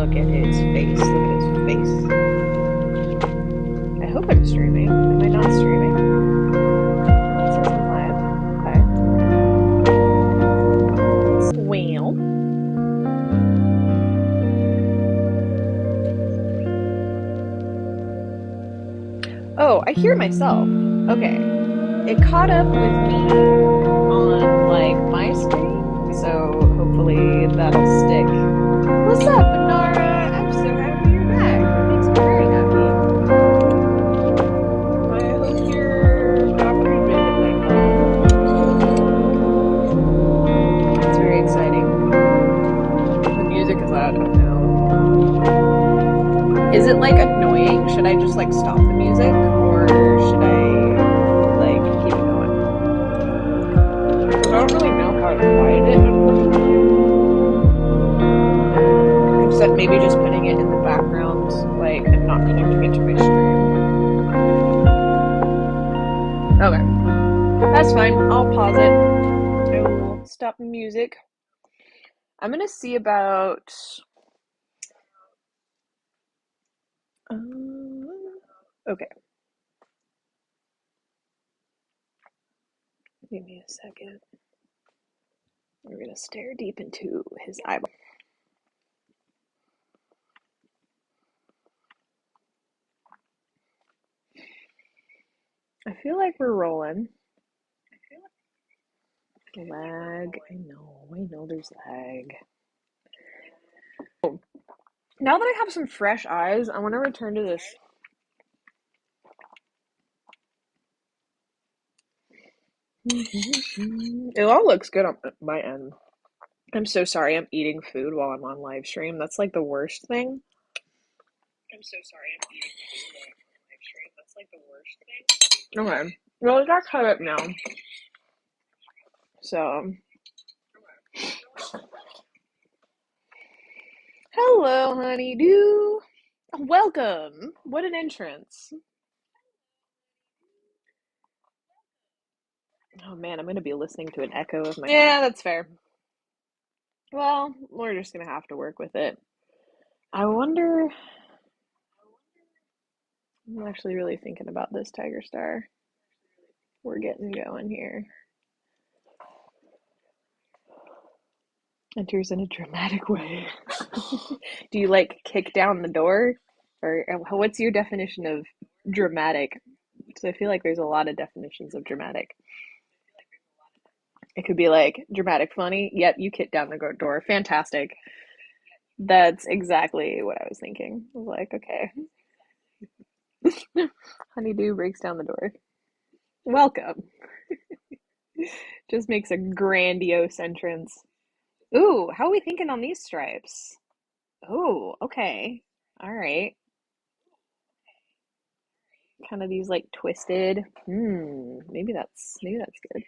look at his face. Look at his face. I hope I'm streaming. Am I not streaming? Oh, it says I'm live. Okay. Well. Oh, I hear myself. Okay. It caught up with me on like my screen, so hopefully that'll stick. What's up, Nara? I'm so happy you're back. That makes me very happy. I hope your doctor's visit went well. That's very exciting. The music is loud. Oh no. Is it like annoying? Should I just like stop the music or should I like keep it going? Because I don't really know how to quiet it, unfortunately. Except maybe just putting it in the background, like, and not connecting it to my stream. Okay, that's fine. I'll pause it. I will stop the music. I'm gonna see about. Okay, give me a second. We're gonna stare deep into his eyeball. I feel like we're rolling. Lag. I know there's lag. Now that I have some fresh eyes, I want to return to this. It all looks good on my end. I'm so sorry I'm eating food while I'm on live stream. That's like the worst thing. I'm so sorry I'm eating food while I'm on live stream. That's like the worst thing. Okay. Well, I got cut up now. So, hello, honeydew. Welcome. What an entrance. Oh man, I'm gonna be listening to an echo of my. Yeah, that's fair. Well, we're just gonna have to work with it. I wonder. I'm actually really thinking about this Tiger Star. We're getting going here. Enters in a dramatic way. Do you like kick down the door? Or what's your definition of dramatic? Because I feel like there's a lot of definitions of dramatic. It could be like dramatic funny. Yep, you kick down the door. Fantastic. That's exactly what I was thinking. I was like, okay. Honeydew breaks down the door. Welcome. Just makes a grandiose entrance. Ooh, how are we thinking on these stripes? Oh, okay. All right. Kind of these like twisted. Maybe that's good.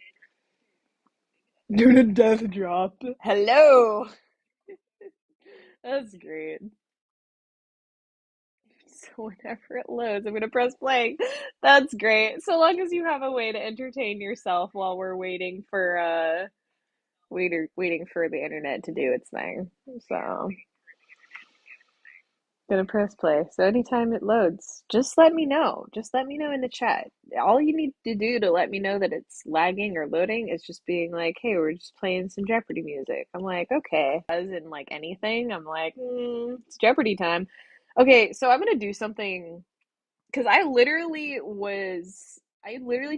Doing a death drop. Hello. That's great. So whenever it loads, I'm gonna press play. That's great. So long as you have a way to entertain yourself while we're waiting for the internet to do its thing. So gonna press play. So anytime it loads, just let me know. Just let me know in the chat. All you need to do to let me know that it's lagging or loading is just being like, "Hey, we're just playing some Jeopardy music." I'm like, "Okay." As in like anything, I'm like, "It's Jeopardy time." Okay, so I'm gonna do something because I literally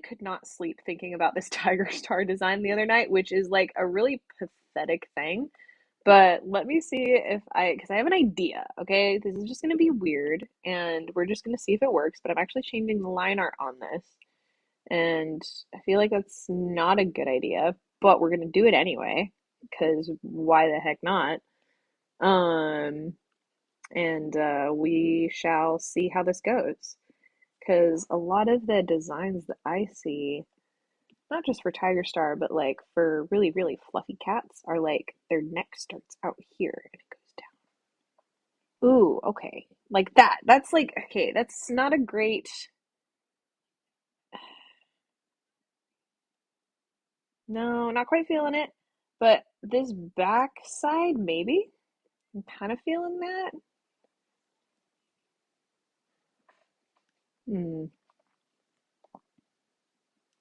could not sleep thinking about this Tiger Star design the other night, which is like a really pathetic thing. But let me see if because I have an idea, okay? This is just gonna be weird, and we're just gonna see if it works. But I'm actually changing the line art on this, and I feel like that's not a good idea, but we're gonna do it anyway, because why the heck not? Um, and we shall see how this goes. Because a lot of the designs that I see, not just for Tiger Star, but like for really, really fluffy cats, are like their neck starts out here and it goes down. Ooh, okay. Like that. That's like, okay, that's not a great. No, not quite feeling it. But this back side, maybe? I'm kind of feeling that. Hmm.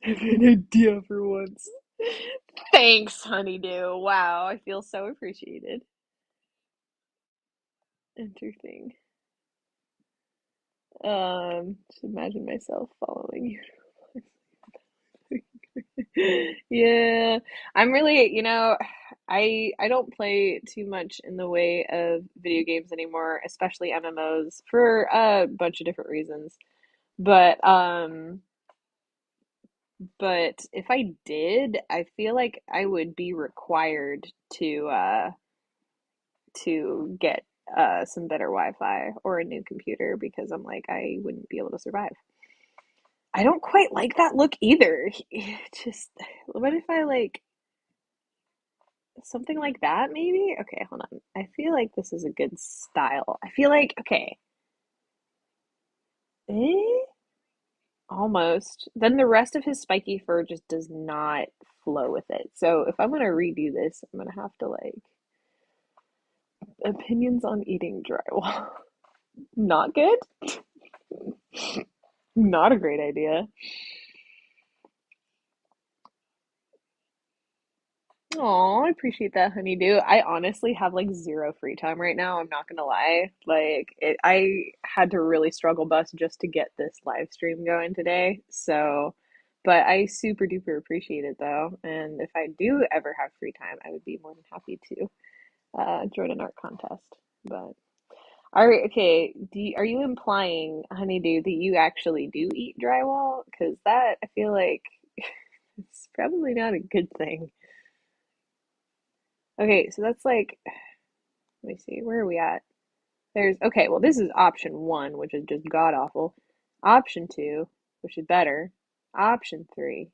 I have an idea for once. Thanks, honeydew. Wow, I feel so appreciated. Enter thing. Just imagine myself following you. Yeah, I'm really, I don't play too much in the way of video games anymore, especially MMOs for a bunch of different reasons. But but if I did, I feel like I would be required to get some better Wi-Fi or a new computer because I'm like I wouldn't be able to survive. I don't quite like that look either. Just what if I like something like that maybe? Okay, hold on. I feel like this is a good style. I feel like okay. Eh, almost. Then the rest of his spiky fur just does not flow with it. So if I'm gonna redo this, I'm gonna have to like opinions on eating drywall. Not good? Not a great idea. Oh, I appreciate that, honeydew. I honestly have like zero free time right now. I'm not gonna lie. I had to really struggle bus just to get this live stream going today. So, but I super duper appreciate it though. And if I do ever have free time, I would be more than happy to join an art contest. But all right, okay. Are you implying, honeydew, that you actually do eat drywall? Because that I feel like it's probably not a good thing. Okay, so that's like, let me see, where are we at? There's, okay, well, this is option one, which is just god awful. Option two, which is better. Option three,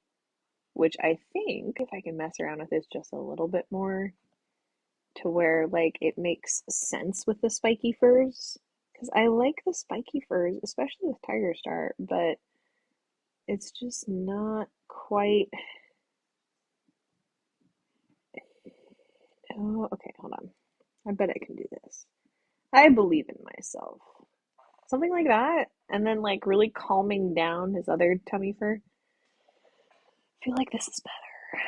which I think if I can mess around with this just a little bit more to where like it makes sense with the spiky furs. Because I like the spiky furs, especially with Tiger Star, but it's just not quite. Oh, okay, hold on. I bet I can do this. I believe in myself. Something like that. And then like really calming down his other tummy fur. I feel like this is better.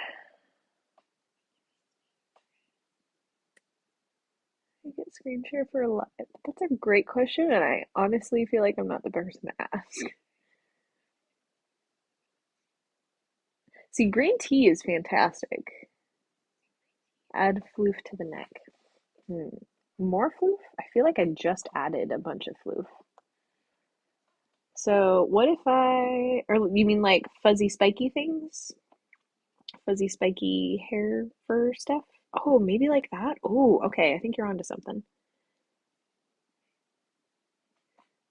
I get screen share for a lot. That's a great question, and I honestly feel like I'm not the person to ask. See, green tea is fantastic. Add floof to the neck. Hmm. More floof? I feel like I just added a bunch of floof. So what if or you mean like fuzzy spiky things? Fuzzy spiky hair fur stuff? Oh, maybe like that? Oh, okay. I think you're onto something.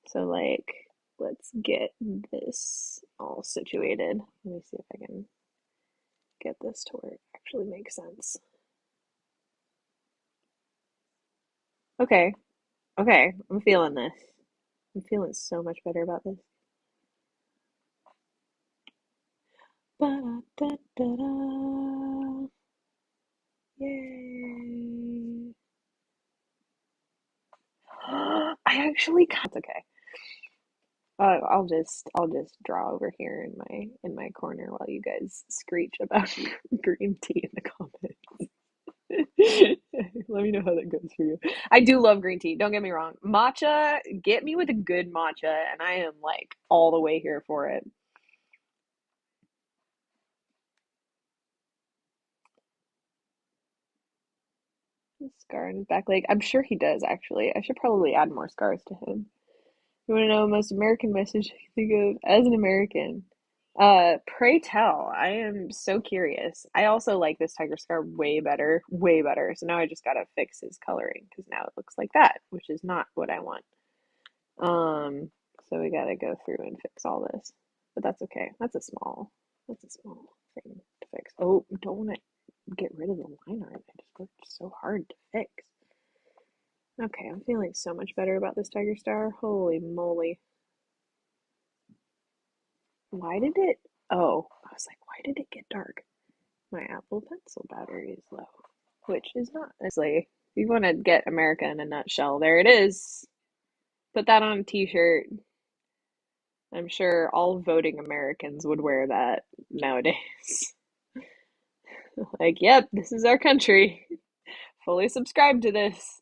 So like, let's get this all situated. Let me see if I can get this to where it actually makes sense. Okay, okay, I'm feeling this. I'm feeling so much better about this. Ba-da-da-da-da. Yay. I actually got okay. I'll just draw over here in my corner while you guys screech about green tea in the comments. Let me know how that goes for you. I do love green tea. Don't get me wrong. Matcha, get me with a good matcha, and I am like all the way here for it. Scar on his back leg. I'm sure he does actually. I should probably add more scars to him. You want to know the most American message you think of as an American? Pray tell. I am so curious. I also like this tiger scar way better, way better. So now I just gotta fix his coloring because now it looks like that, which is not what I want. Um, so we gotta go through and fix all this. But that's okay. That's a small thing to fix. Oh, don't want to get rid of the line art. I just worked so hard to fix. Okay, I'm feeling so much better about this Tiger Star. Holy moly. Why did it? Oh, I was like, why did it get dark? My Apple Pencil battery is low, which is not honestly. You want to get America in a nutshell, there it is. Put that on a t-shirt. I'm sure all voting Americans would wear that nowadays. Like, yep, this is our country. Fully subscribe to this.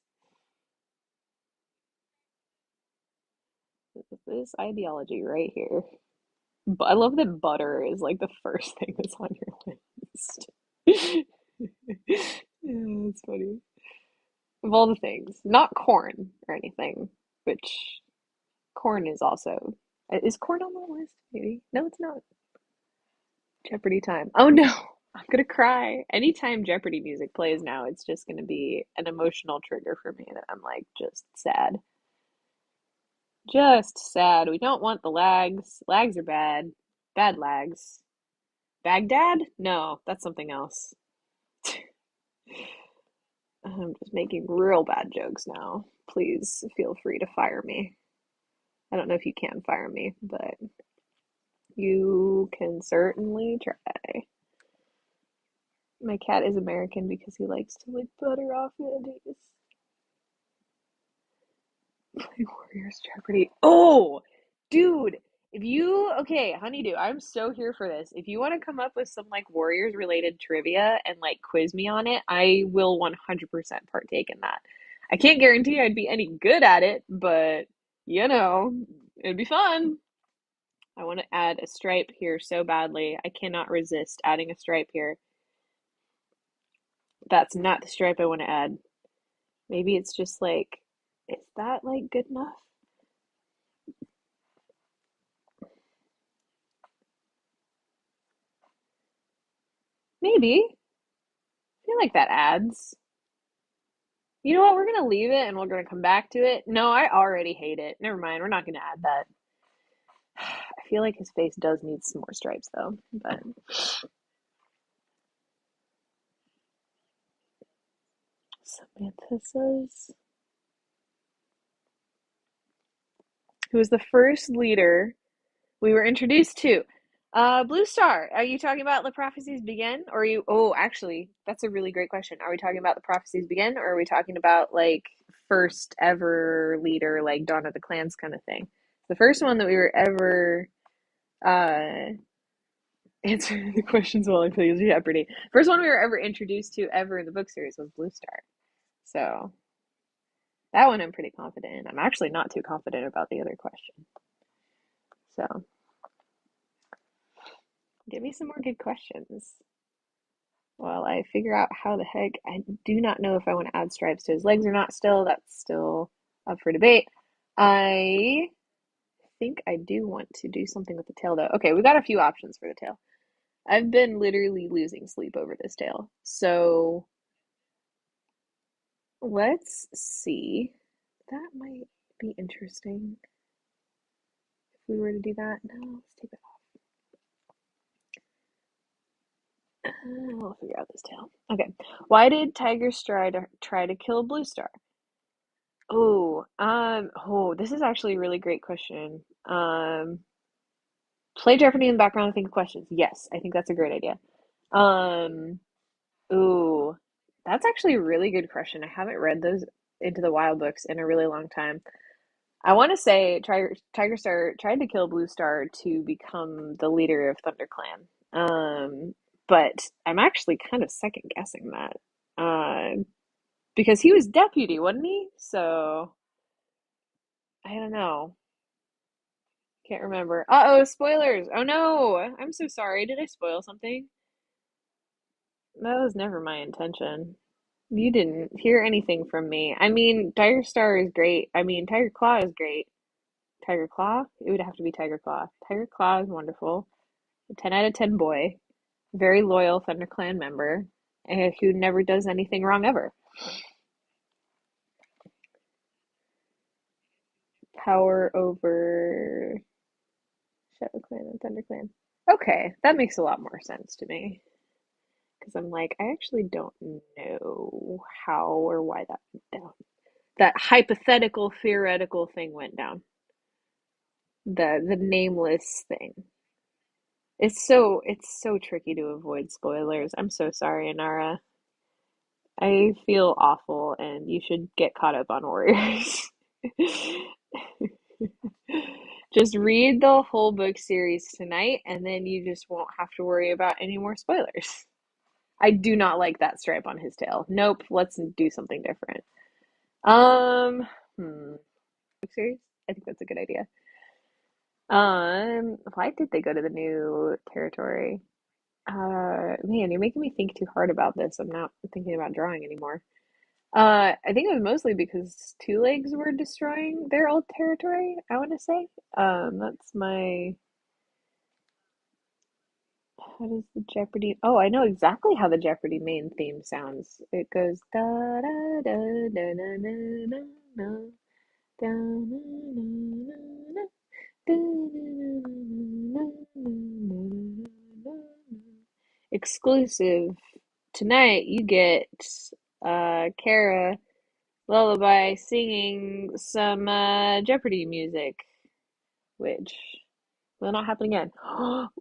This ideology right here. But I love that butter is like the first thing that's on your list. Yeah, that's funny. Of all the things, not corn or anything, which corn is also. Is corn on the list? Maybe. No, it's not. Jeopardy time. Oh no, I'm gonna cry. Anytime Jeopardy music plays now, it's just gonna be an emotional trigger for me that I'm like just sad. Just sad. We don't want the lags. Lags are bad. Bad lags. Baghdad? No, that's something else. I'm just making real bad jokes now. Please feel free to fire me. I don't know if you can fire me, but you can certainly try. My cat is American because he likes to lick butter off veggies. Play Warriors Jeopardy. Oh, dude, if you okay, Honeydew, I'm so here for this. If you want to come up with some like Warriors related trivia and like quiz me on it, I will 100% partake in that. I can't guarantee I'd be any good at it, but you know, it'd be fun. I want to add a stripe here so badly. I cannot resist adding a stripe here. That's not the stripe I want to add. Maybe it's just like, is that like good enough? Maybe. I feel like that adds. You know what? We're gonna leave it and we're gonna come back to it. No, I already hate it. Never mind. We're not gonna add that. I feel like his face does need some more stripes though. But Samantha says, who was the first leader we were introduced to? Blue Star. Are you talking about the prophecies begin? Or are you oh actually, that's a really great question. Are we talking about the prophecies begin or are we talking about like first ever leader, like Dawn of the Clans kind of thing? The first one that we were ever uh answer the questions while I play Jeopardy. First one we were ever introduced to ever in the book series was Blue Star. So that one I'm pretty confident in. I'm actually not too confident about the other question. So give me some more good questions while I figure out how the heck. I do not know if I want to add stripes to his legs or not still. That's still up for debate. I think I do want to do something with the tail though. Okay, we got a few options for the tail. I've been literally losing sleep over this tail. So let's see. That might be interesting if we were to do that. No, let's take that off. We'll figure out this tail. Okay. Why did Tiger try to kill Blue Star? This is actually a really great question. Play Jeopardy in the background and think of questions. Yes, I think that's a great idea. Um, ooh, that's actually a really good question. I haven't read those Into the Wild books in a really long time. I want to say Tiger Star tried to kill Blue Star to become the leader of ThunderClan. But I'm actually kind of second guessing that. Because he was deputy, wasn't he? So I don't know. Can't remember. Uh-oh, spoilers. Oh no. I'm so sorry. Did I spoil something? That was never my intention. You didn't hear anything from me. I mean, Tiger Star is great. I mean, Tiger Claw is great. Tiger Claw? It would have to be Tiger Claw. Tiger Claw is wonderful. A 10 out of 10 boy. Very loyal ThunderClan member. Who never does anything wrong ever. Power over Shadow Clan and ThunderClan. Okay, that makes a lot more sense to me. Because I'm like, I actually don't know how or why that went down. That hypothetical, theoretical thing went down. The nameless thing. It's so tricky to avoid spoilers. I'm so sorry, Anara. I feel awful, and you should get caught up on Warriors. Just read the whole book series tonight, and then you just won't have to worry about any more spoilers. I do not like that stripe on his tail. Nope, let's do something different. Um, book series? I think that's a good idea. Why did they go to the new territory? Man, you're making me think too hard about this. I'm not thinking about drawing anymore. I think it was mostly because Two Legs were destroying their old territory, I want to say. That's my. How does the Jeopardy? Oh, I know exactly how the Jeopardy main theme sounds. It goes da da da da na na na na da na na na na da. Exclusive tonight. You get Kara Lullaby singing some Jeopardy music, which will not happen again.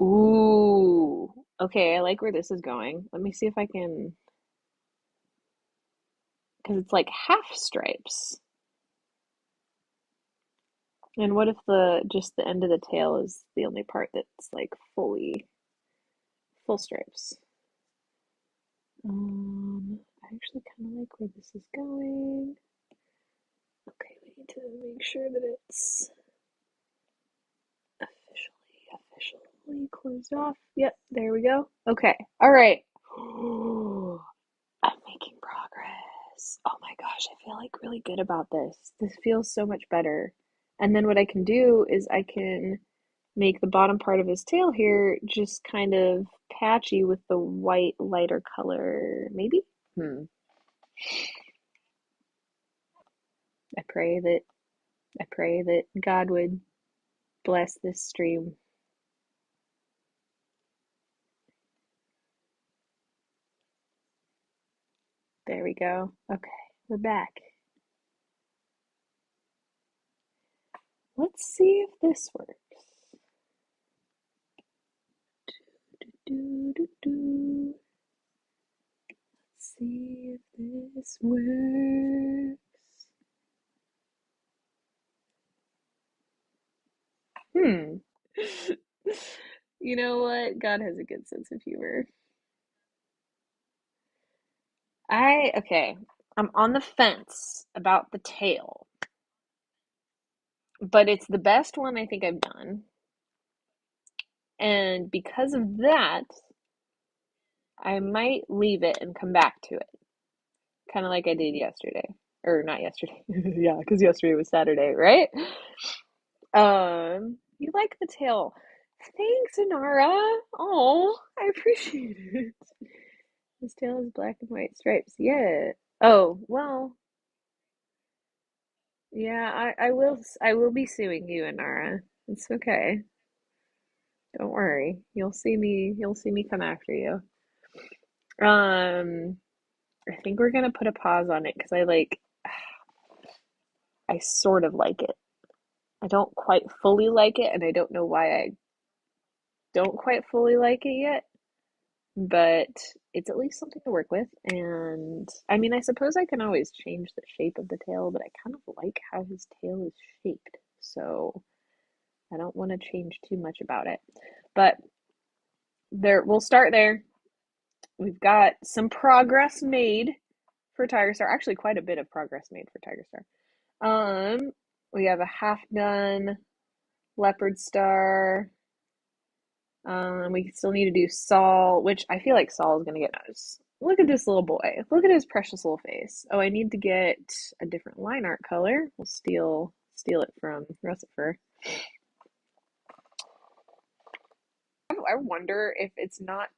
Ooh. Okay, I like where this is going. Let me see if I can, because it's like half stripes. And what if the just the end of the tail is the only part that's like fully full stripes? I actually kind of like where this is going. Okay, we need to make sure that it's officially closed off. Yep, there we go. Okay, all right. I'm making progress. Oh my gosh, I feel like really good about this. This feels so much better. And then what I can do is I can make the bottom part of his tail here just kind of patchy with the white lighter color, maybe? Hmm. I pray that I pray that God would bless this stream. There we go. Okay, we're back. Let's see if this works. Do, do, do. Let's see if this works. Hmm. You know what? God has a good sense of humor. Okay, I'm on the fence about the tail, but it's the best one I think I've done. And because of that, I might leave it and come back to it, kind of like I did yesterday. Or not yesterday. Yeah, because yesterday was Saturday, right? You like the tail. Thanks, Inara. Oh, I appreciate it. His tail is black and white stripes. Yeah. Oh, well, yeah, I will be suing you, Inara. It's okay. Don't worry. You'll see me come after you. Um, I think we're gonna put a pause on it because I sort of like it. I don't quite fully like it, and I don't know why I don't quite fully like it yet, but it's at least something to work with. And I mean, I suppose I can always change the shape of the tail, but I kind of like how his tail is shaped. So I don't want to change too much about it. But there, we'll start there. We've got some progress made for Tiger Star. Actually, quite a bit of progress made for Tiger Star. We have a half done Leopard Star. We still need to do Saul, which I feel like Saul is gonna get noticed. Look at this little boy. Look at his precious little face. Oh, I need to get a different line art color. We'll steal it from Russet Fur. I wonder if it's not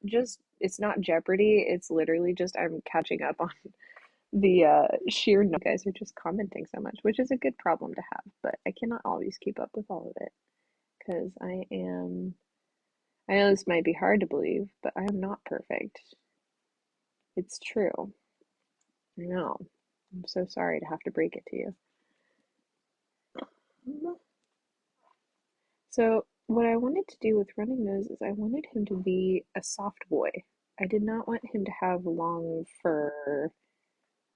Jeopardy. It's literally just I'm catching up on the sheer you guys are just commenting so much, which is a good problem to have, but I cannot always keep up with all of it because I know this might be hard to believe, but I am not perfect. It's true. I know. I'm so sorry to have to break it to you. So, what I wanted to do with Running Nose is I wanted him to be a soft boy. I did not want him to have long fur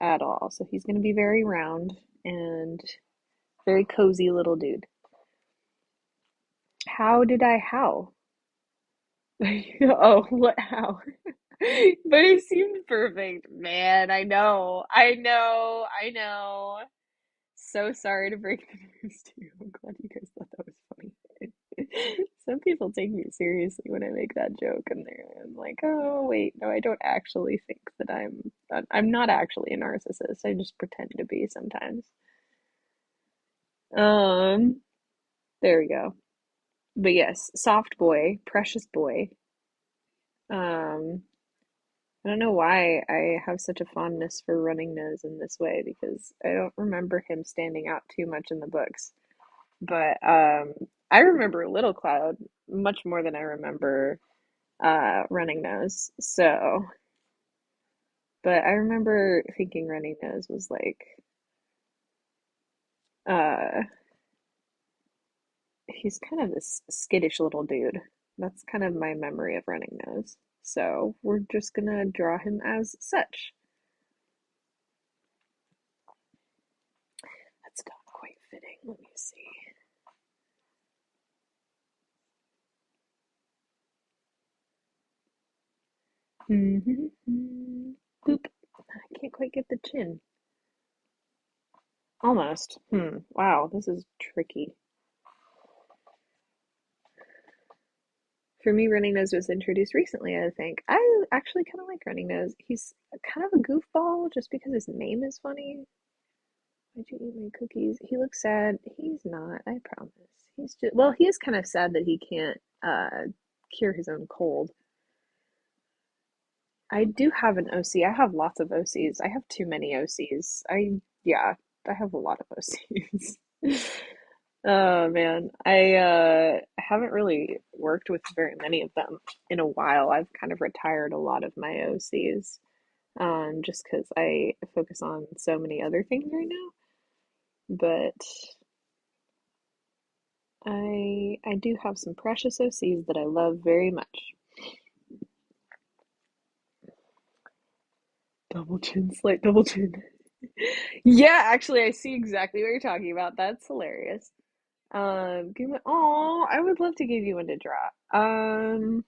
at all. So he's going to be very round and very cozy little dude. How did I how? Oh, what how? But he seemed perfect. Man, I know. I know. I know. So sorry to break the news to you. I'm glad you guys thought that was funny. Some people take me seriously when I make that joke, and I'm like, oh wait, no, I don't actually think that I'm not actually a narcissist. I just pretend to be sometimes. Um, there we go. But yes, soft boy, precious boy. Um, I don't know why I have such a fondness for Running Nose in this way because I don't remember him standing out too much in the books. But I remember Little Cloud much more than I remember Running Nose. So, but I remember thinking Running Nose was like uh he's kind of this skittish little dude. That's kind of my memory of Running Nose. So, we're just gonna draw him as such. That's not quite fitting. Let me see. Boop. I can't quite get the chin. Almost. Wow, this is tricky. For me, Running Nose was introduced recently, I think. I actually kind of like Running Nose. He's kind of a goofball just because his name is funny. Why'd you eat my cookies? He looks sad. He's not, I promise. He's just, well, he is kind of sad that he can't cure his own cold. I do have an OC. I have lots of OCs. I have too many OCs. Yeah, I have a lot of OCs. Oh man, I haven't really worked with very many of them in a while. I've kind of retired a lot of my OCs, just because I focus on so many other things right now. But I do have some precious OCs that I love very much. Double chin, slight double chin. Yeah, actually, I see exactly what you're talking about. That's hilarious. Oh, I would love to give you one to draw. Hmm.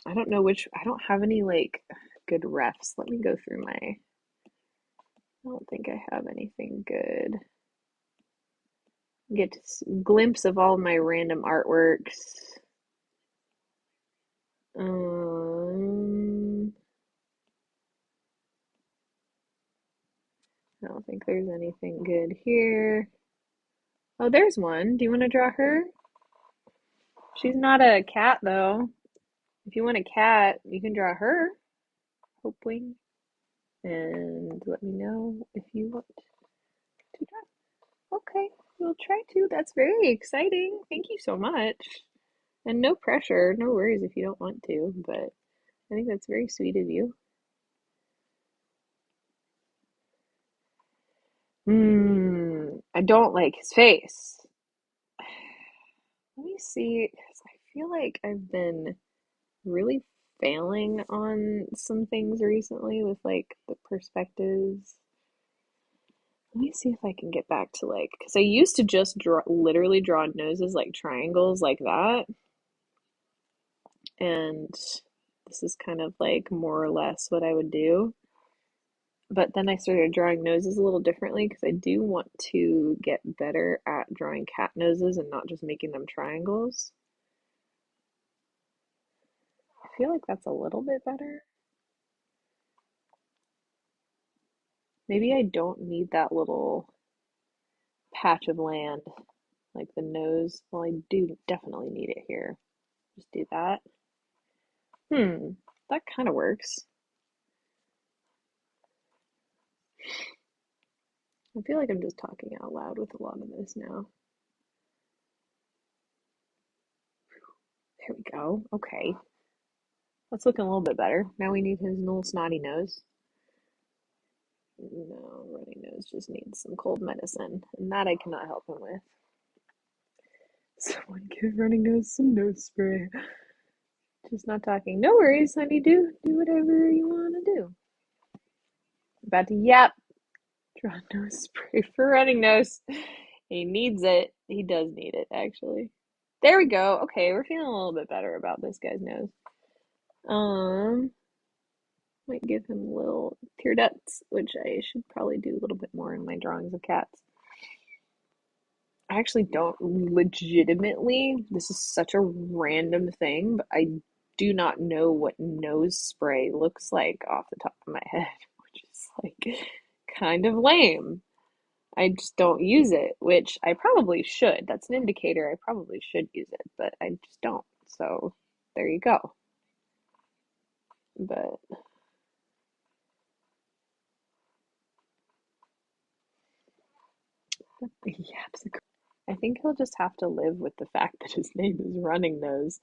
I don't know which. I don't have any like good refs. Let me go through my. I don't think I have anything good. Get a glimpse of all my random artworks. Um, I don't think there's anything good here. Oh, there's one. Do you want to draw her? She's not a cat though. If you want a cat, you can draw her. Hopewing. And let me know if you want to draw. Okay, we'll try to. That's very exciting. Thank you so much. And no pressure, no worries if you don't want to, but I think that's very sweet of you. I don't like his face. Let me see, 'cause I feel like I've been really failing on some things recently with like the perspectives. Let me see if I can get back to like, because I used to just literally draw noses like triangles like that. And this is kind of like more or less what I would do. But then I started drawing noses a little differently because I do want to get better at drawing cat noses and not just making them triangles. I feel like that's a little bit better. Maybe I don't need that little patch of land, like the nose. Well, I do definitely need it here. Just do that. That kind of works. I feel like I'm just talking out loud with a lot of this now. There we go. Okay. That's looking a little bit better. Now we need his little snotty nose. No, runny nose just needs some cold medicine, and that I cannot help him with. Someone give running nose some nose spray. Just not talking. No worries, honey. Do whatever you want to do. About to yap. Draw nose spray for running nose. He needs it. He does need it, actually. There we go. Okay, we're feeling a little bit better about this guy's nose. Um, might give him little tear ducts, which I should probably do a little bit more in my drawings of cats. I actually don't legitimately, this is such a random thing, but I do not know what nose spray looks like off the top of my head, which is like kind of lame. I just don't use it, which I probably should. That's an indicator I probably should use it, but I just don't. So there you go. But yeah, I think he'll just have to live with the fact that his name is Running Nose.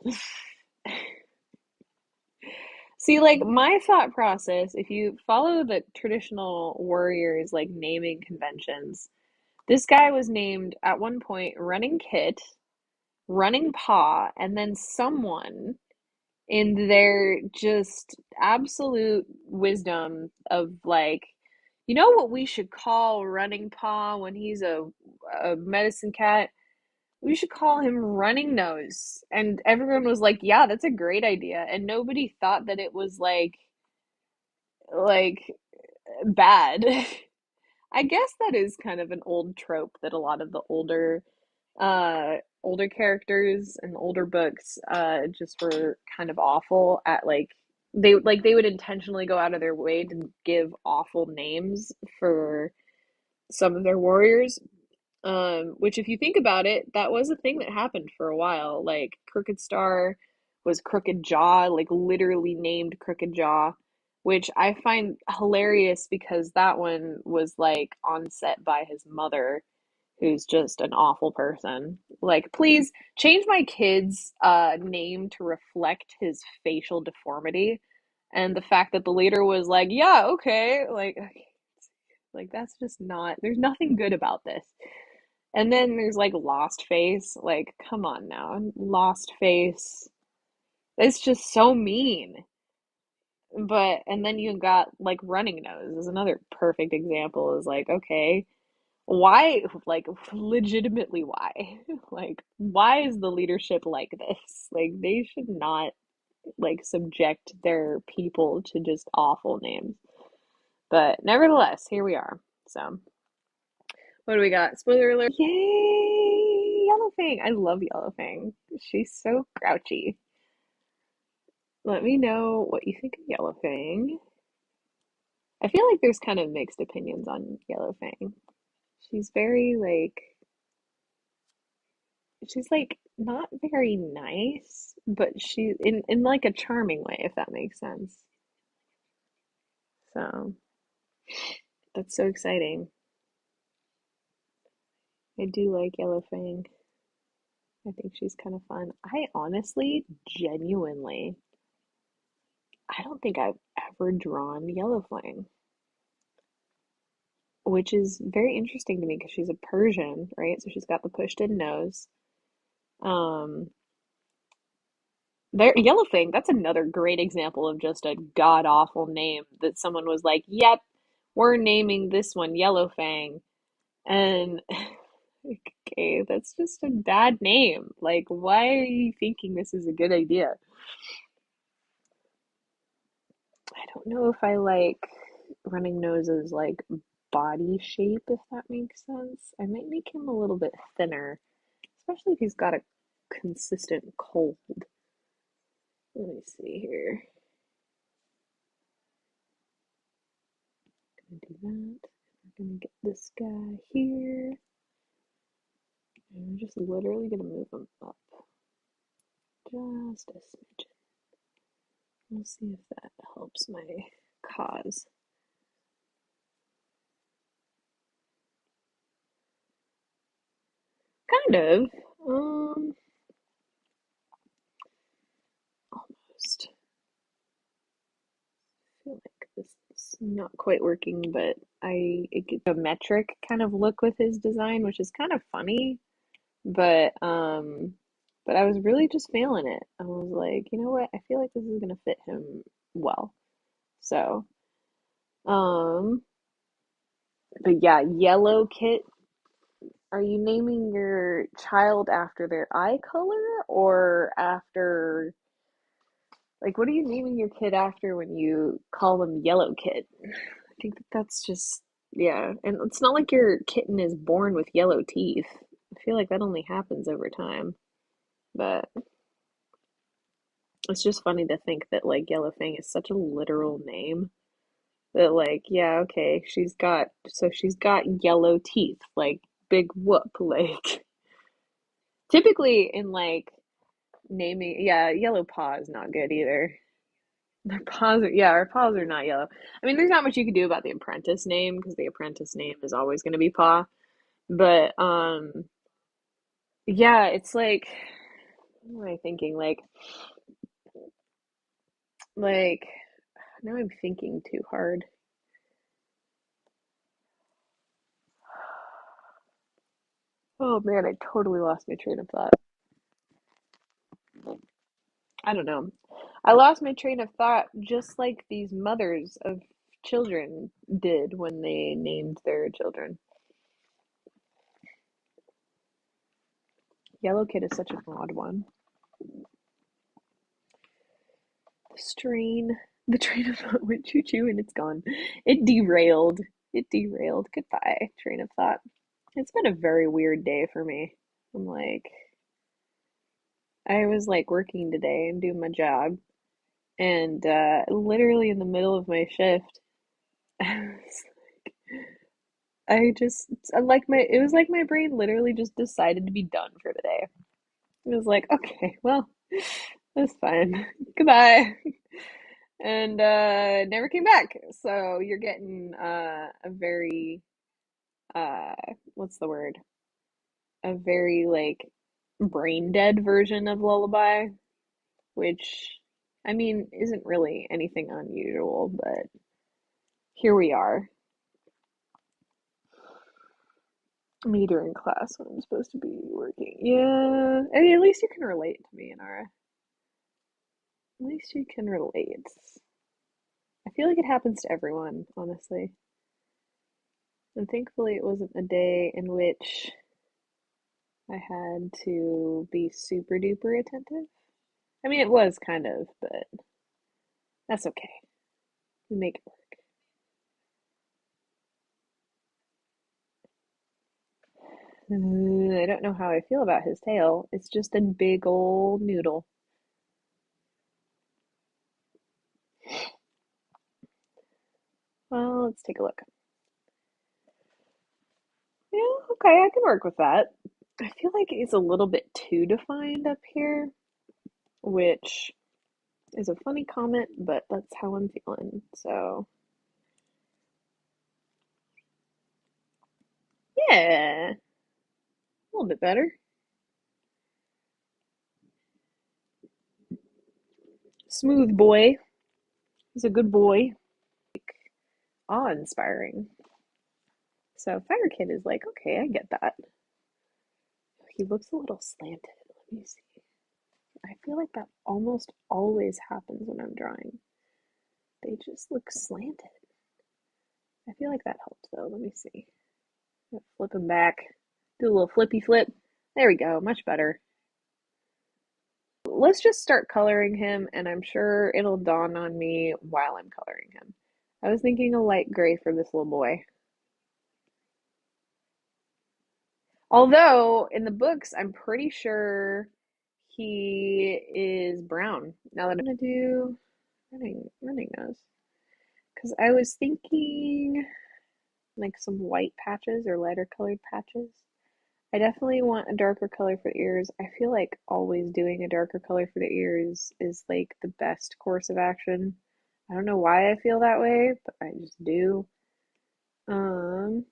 See, like my thought process, if you follow the traditional warriors like naming conventions, this guy was named at one point Running Kit, Running Paw, and then someone in their just absolute wisdom of like, you know what we should call Running Paw when he's a medicine cat? We should call him Running Nose. And everyone was like, yeah, that's a great idea. And nobody thought that it was like bad. I guess that is kind of an old trope that a lot of the older characters and older books just were kind of awful at they would intentionally go out of their way to give awful names for some of their warriors. Which if you think about it, that was a thing that happened for a while. Like Crooked Star was Crooked Jaw, like literally named Crooked Jaw, which I find hilarious because that one was like on set by his mother, who's just an awful person. Like, please change my kid's name to reflect his facial deformity. And the fact that the leader was like, yeah, okay, like that's just not, there's nothing good about this. And then there's like Lost Face. Like, come on now. Lost Face. It's just so mean. But, and then you got like Running Nose is another perfect example is like, okay, why, like, legitimately why? Like, why is the leadership like this? Like, they should not like subject their people to just awful names. But nevertheless, here we are. So, what do we got? Spoiler alert. Yay! Yellowfang. I love Yellowfang. She's so grouchy. Let me know what you think of Yellowfang. I feel like there's kind of mixed opinions on Yellowfang. She's very like she's like not very nice, but she in like a charming way, if that makes sense. So that's so exciting. I do like Yellowfang. I think she's kind of fun. I honestly, genuinely, I don't think I've ever drawn Yellowfang, which is very interesting to me because she's a Persian, right? So she's got the pushed in nose. Um, there, Yellowfang, that's another great example of just a god awful name that someone was like, "Yep, we're naming this one Yellowfang," and okay, that's just a bad name. Like, why are you thinking this is a good idea? I don't know if I like Running Nose's like body shape, if that makes sense. I might make him a little bit thinner, especially if he's got a consistent cold. Let me see here. Gonna do that. We're gonna get this guy here. And we're just literally gonna move him up just a smidgen. We'll see if that helps my cause. Kind of. Almost. I feel like this is not quite working, but it gets a metric kind of look with his design, which is kind of funny. But but I was really just feeling it. I was like, you know what? I feel like this is gonna fit him well. So, um, but yeah, Yellow Kit. Are you naming your child after their eye color or after, like, what are you naming your kid after when you call them Yellow Kit? I think that that's just, yeah. And it's not like your kitten is born with yellow teeth. I feel like that only happens over time. But it's just funny to think that, like, Yellow Fang is such a literal name that, like, yeah, okay, she's got yellow teeth, like, big whoop. Like, typically in, like, naming, yeah, yellow paw is not good either. Their paws are, yeah, our paws are not yellow. I mean, there's not much you can do about the apprentice name because the apprentice name is always going to be paw. But yeah, it's like, what am I thinking? Like now I'm thinking too hard. Oh man, I totally lost my train of thought. I don't know. I lost my train of thought just like these mothers of children did when they named their children. Yellow Kid is such an odd one. Strain. The train of thought went choo choo and it's gone. It derailed. It derailed. Goodbye, train of thought. It's been a very weird day for me. I'm like, I was like working today and doing my job, and literally in the middle of my shift, I just, I like my, it was like my brain literally just decided to be done for today. It was like, okay, well, that's fine. Goodbye. And never came back. So you're getting a very uh what's the word? A very like brain dead version of Lullaby, which I mean isn't really anything unusual, but here we are. Me during class when I'm supposed to be working. Yeah, I mean, at least you can relate to me, Inara. At least you can relate. I feel like it happens to everyone, honestly. And thankfully, it wasn't a day in which I had to be super duper attentive. I mean, it was kind of, but that's okay. We make it work. I don't know how I feel about his tail. It's just a big old noodle. Well, let's take a look. Yeah, okay, I can work with that. I feel like it's a little bit too defined up here, which is a funny comment, but that's how I'm feeling. So, yeah, a little bit better. Smooth boy. He's a good boy. Awe-inspiring. So Fire Kid is like, okay, I get that. He looks a little slanted. Let me see. I feel like that almost always happens when I'm drawing. They just look slanted. I feel like that helps though. Let me see. Flip him back. Do a little flippy flip. There we go. Much better. Let's just start coloring him, and I'm sure it'll dawn on me while I'm coloring him. I was thinking a light gray for this little boy. Although in the books, I'm pretty sure he is brown. Now that I'm gonna do running nose, because I was thinking like some white patches or lighter colored patches. I definitely want a darker color for the ears. I feel like always doing a darker color for the ears is like the best course of action. I don't know why I feel that way, but I just do. Um,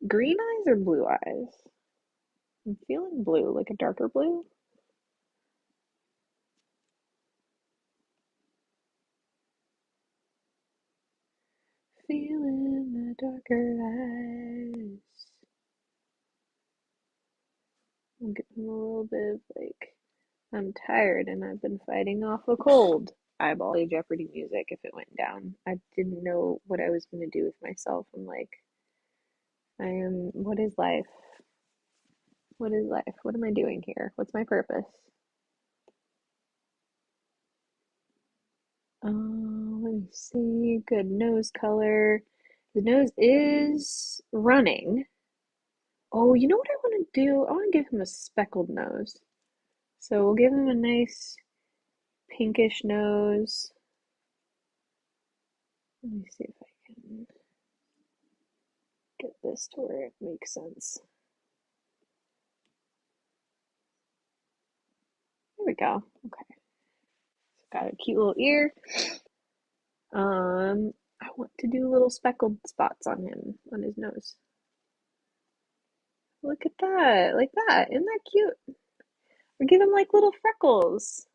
Green eyes or blue eyes? I'm feeling blue, like a darker blue. Feeling the darker eyes. I'm getting a little bit of like, I'm tired and I've been fighting off a cold. Eyeball play Jeopardy music if it went down. I didn't know what I was going to do with myself. I'm like, what is life? What is life? What am I doing here? What's my purpose? Let me see. Good nose color. The nose is running. Oh, you know what I want to do? I want to give him a speckled nose. So we'll give him a nice pinkish nose. Let me see if I can get this to where it makes sense. There we go. Okay. Got a cute little ear. I want to do little speckled spots on him, on his nose. Look at that, like that. Isn't that cute? Or give him like little freckles.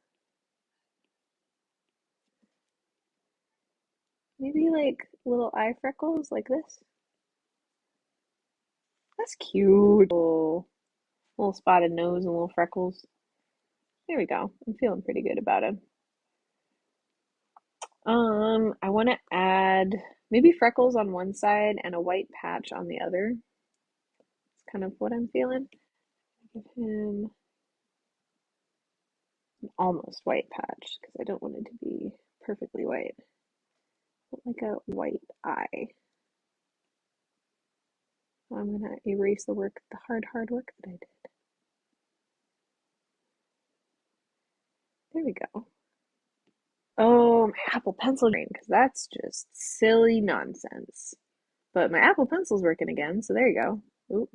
Maybe like little eye freckles like this. That's cute. Little spotted nose and little freckles. There we go. I'm feeling pretty good about him. I want to add maybe freckles on one side and a white patch on the other. It's kind of what I'm feeling. Give him an almost white patch because I don't want it to be perfectly white. But like a white eye. I'm gonna erase the work, the hard work that I did. There we go. Oh, my Apple Pencil green, because that's just silly nonsense. But my Apple Pencil's working again, so there you go. Oop.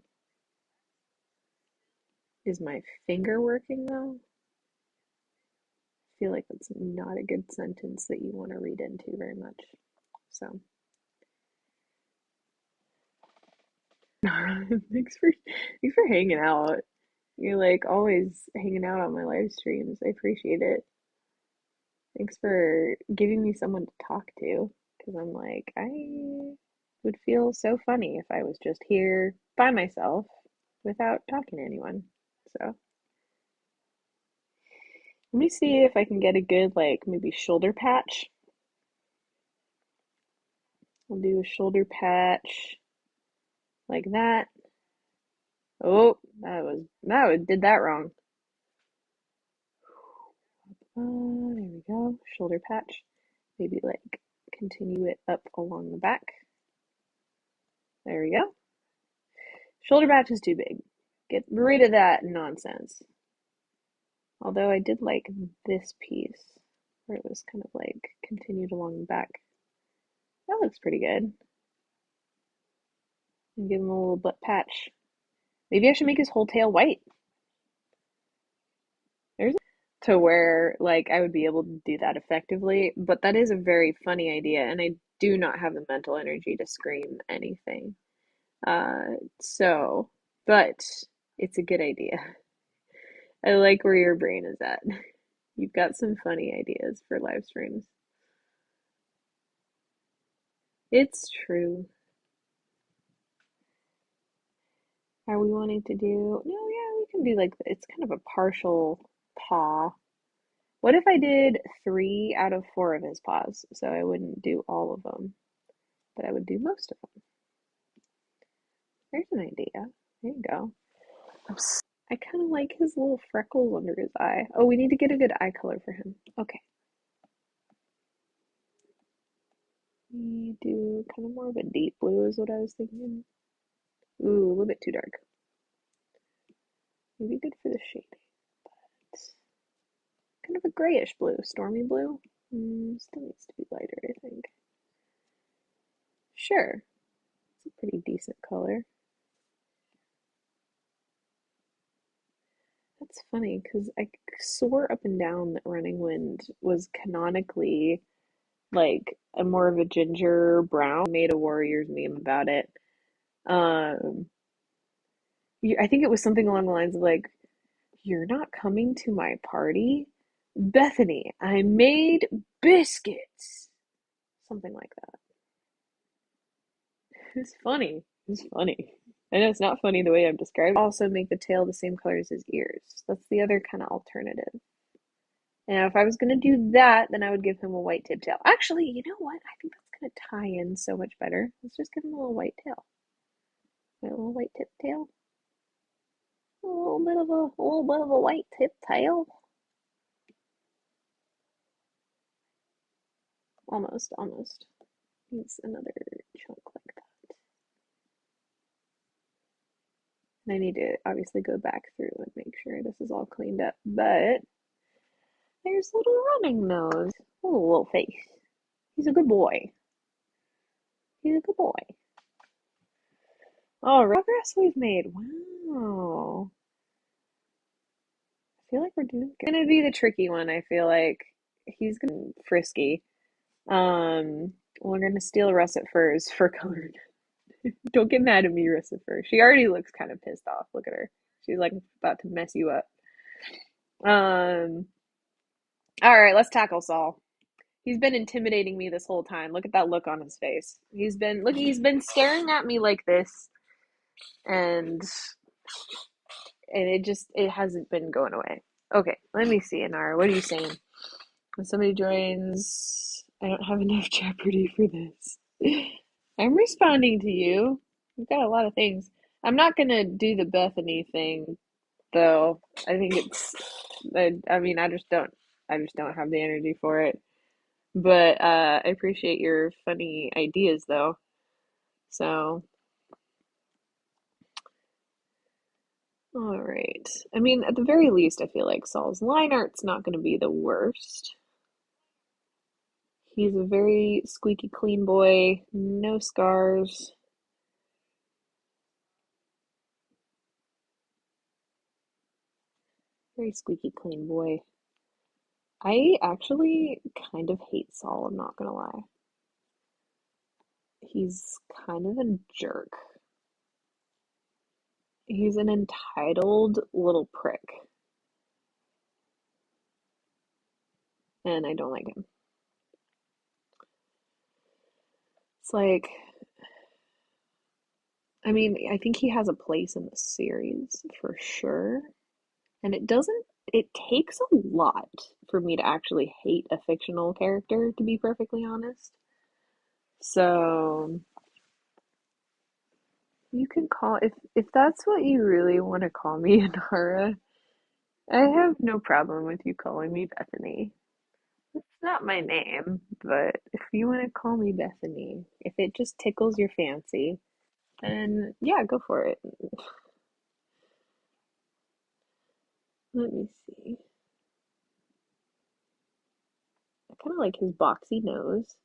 Is my finger working though? I feel like that's not a good sentence that you want to read into very much. So, thanks for hanging out. You're like always hanging out on my live streams. I appreciate it. Thanks for giving me someone to talk to, because I'm like, I would feel so funny if I was just here by myself without talking to anyone. So, let me see if I can get a good, like, maybe shoulder patch. We'll do a shoulder patch like that. Oh, did that wrong. There we go. Shoulder patch. Maybe like continue it up along the back. There we go. Shoulder patch is too big. Get rid of that nonsense. Although I did like this piece where it was kind of like continued along the back. That looks pretty good. And give him a little butt patch. Maybe I should make his whole tail white. There's to where like I would be able to do that effectively, but that is a very funny idea, and I do not have the mental energy to scream anything. So, but it's a good idea. I like where your brain is at. You've got some funny ideas for live streams. It's true. Are we wanting to do? No, yeah, we can do like it's kind of a partial paw. What if I did 3 out of 4 of his paws? So I wouldn't do all of them, but I would do most of them. There's an idea. There you go. I kind of like his little freckles under his eye. Oh, we need to get a good eye color for him. Okay. We do kind of more of a deep blue is what I was thinking. Ooh, a little bit too dark. Maybe good for the shading, but kind of a grayish blue, stormy blue. Still needs to be lighter, I think. Sure, it's a pretty decent color. That's funny because I swore up and down that Running Wind was canonically like a more of a ginger brown. Made a Warriors meme about it. Um, I think it was something along the lines of like, "You're not coming to my party, Bethany. I made biscuits." Something like that. It's funny. It's funny. I know it's not funny the way I'm describing. Also make the tail the same color as his ears. That's the other kind of alternative. And if I was gonna do that, then I would give him a white tip tail. Actually, you know what? I think that's gonna tie in so much better. Let's just give him a little white tail. A little white tip tail. A little bit of a white tip tail. Almost, almost. Needs another chunk like that. And I need to obviously go back through and make sure this is all cleaned up. But there's a little running nose. Little face. He's a good boy. He's a good boy. All right, progress we've made. Wow. I feel like we're doing good. Gonna be the tricky one, I feel like. He's gonna be frisky. We're gonna steal Russet Fur's fur colored. Don't get mad at me, Russet Fur. She already looks kind of pissed off. Look at her. She's like about to mess you up. Um, all right, let's tackle Saul. He's been intimidating me this whole time. Look at that look on his face. He's been staring at me like this, and it hasn't been going away. Okay, let me see, Inara. What are you saying? When somebody joins, I don't have enough Jeopardy for this. I'm responding to you. We've got a lot of things. I'm not gonna do the Bethany thing though. I think I mean, I just don't have the energy for it. But I appreciate your funny ideas though. So, all right. I mean, at the very least, I feel like Saul's line art's not going to be the worst. He's a very squeaky clean boy, no scars. Very squeaky clean boy. I actually kind of hate Saul, I'm not gonna lie. He's kind of a jerk. He's an entitled little prick, and I don't like him. It's like, I mean, I think he has a place in the series for sure. And it takes a lot for me to actually hate a fictional character, to be perfectly honest. So, you can call, if that's what you really want to call me, Inara, I have no problem with you calling me Bethany. It's not my name, but if you want to call me Bethany, if it just tickles your fancy, then yeah, go for it. Let me see. I kind of like his boxy nose.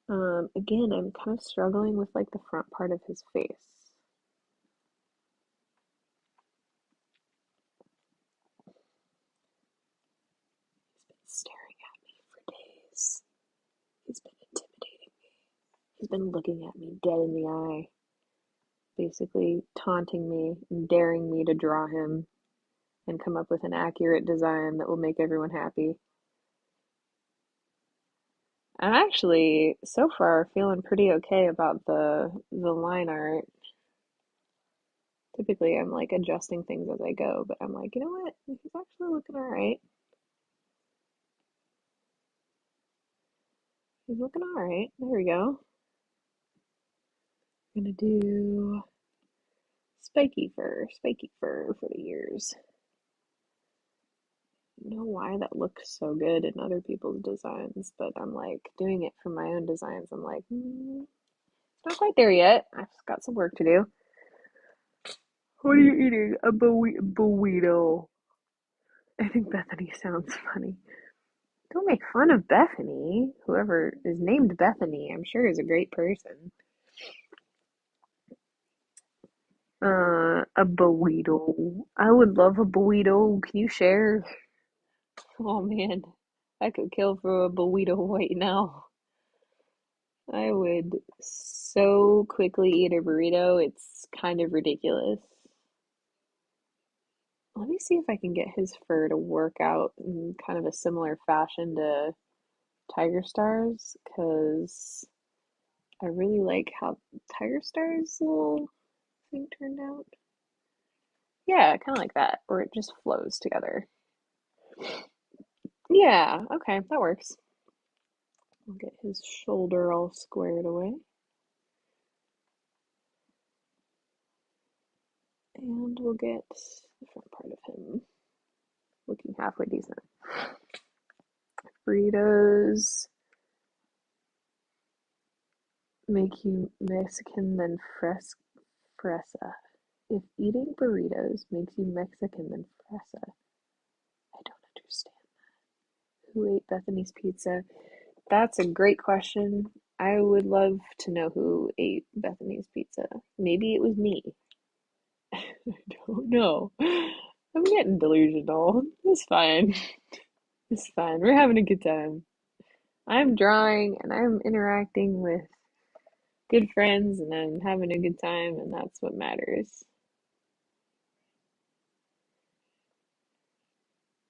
Again, I'm kind of struggling with like the front part of his face. He's been staring at me for days. He's been intimidating me. He's been looking at me dead in the eye, basically taunting me and daring me to draw him and come up with an accurate design that will make everyone happy. I'm actually so far feeling pretty okay about the line art. Typically, I'm like adjusting things as I go, but I'm like, you know what? He's actually looking all right. He's looking all right. There we go. I'm gonna do spiky fur for the ears. I don't know why that looks so good in other people's designs, but I'm like doing it for my own designs. I'm like, not quite there yet. I've got some work to do. What are you eating? A burrito. I think Bethany sounds funny. Don't make fun of Bethany. Whoever is named Bethany, I'm sure is a great person. A burrito. I would love a burrito. Can you share? Oh man, I could kill for a burrito right now. I would so quickly eat a burrito, it's kind of ridiculous. Let me see if I can get his fur to work out in kind of a similar fashion to Tiger Star's, because I really like how Tiger Star's little think turned out. Yeah, kind of like that, where it just flows together. Yeah, okay, that works. I'll get his shoulder all squared away. And we'll get the front part of him looking halfway decent. Burritos make you Mexican than fresa. If eating burritos makes you Mexican than fresa, I don't understand. Who ate Bethany's pizza? That's a great question. I would love to know who ate Bethany's pizza. Maybe it was me. I don't know. I'm getting delusional. It's fine. It's fine. We're having a good time. I'm drawing and I'm interacting with good friends and I'm having a good time, and that's what matters.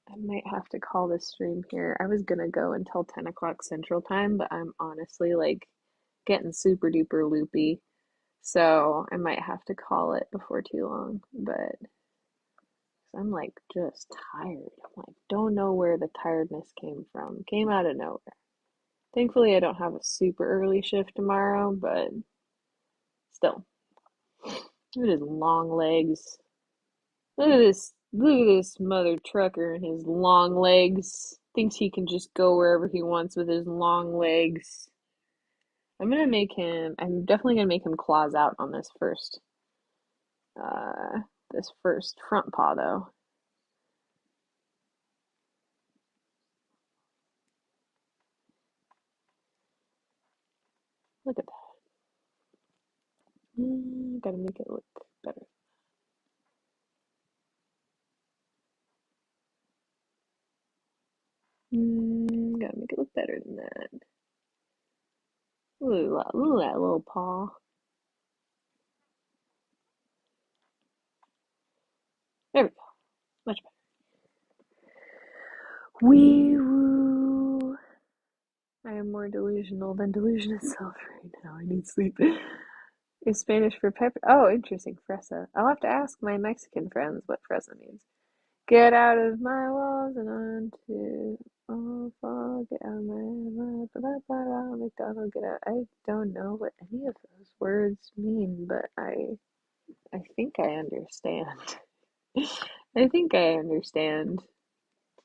I might have to call this stream here. I was gonna go until 10 o'clock Central Time, but I'm honestly like getting super duper loopy. So I might have to call it before too long. But I'm like just tired. I'm like, don't know where the tiredness came from. Came out of nowhere. Thankfully, I don't have a super early shift tomorrow, but still. Look at his long legs. Look at this. Look at this mother trucker and his long legs. Thinks he can just go wherever he wants with his long legs. I'm definitely gonna make him claws out on uh, this first front paw though. Look at that. Gotta make it look better. Gotta make it look better than that. Ooh, ooh, that little paw. There we go. Much better. Wee woo. I am more delusional than delusion itself right now. I need sleep. Is Spanish for pepper? Oh, interesting. Fresa. I'll have to ask my Mexican friends what fresa means. Get out of my walls and onto oh fuck, get out of my McDonald, get out. I don't know what any of those words mean, but I think I understand. I think I understand.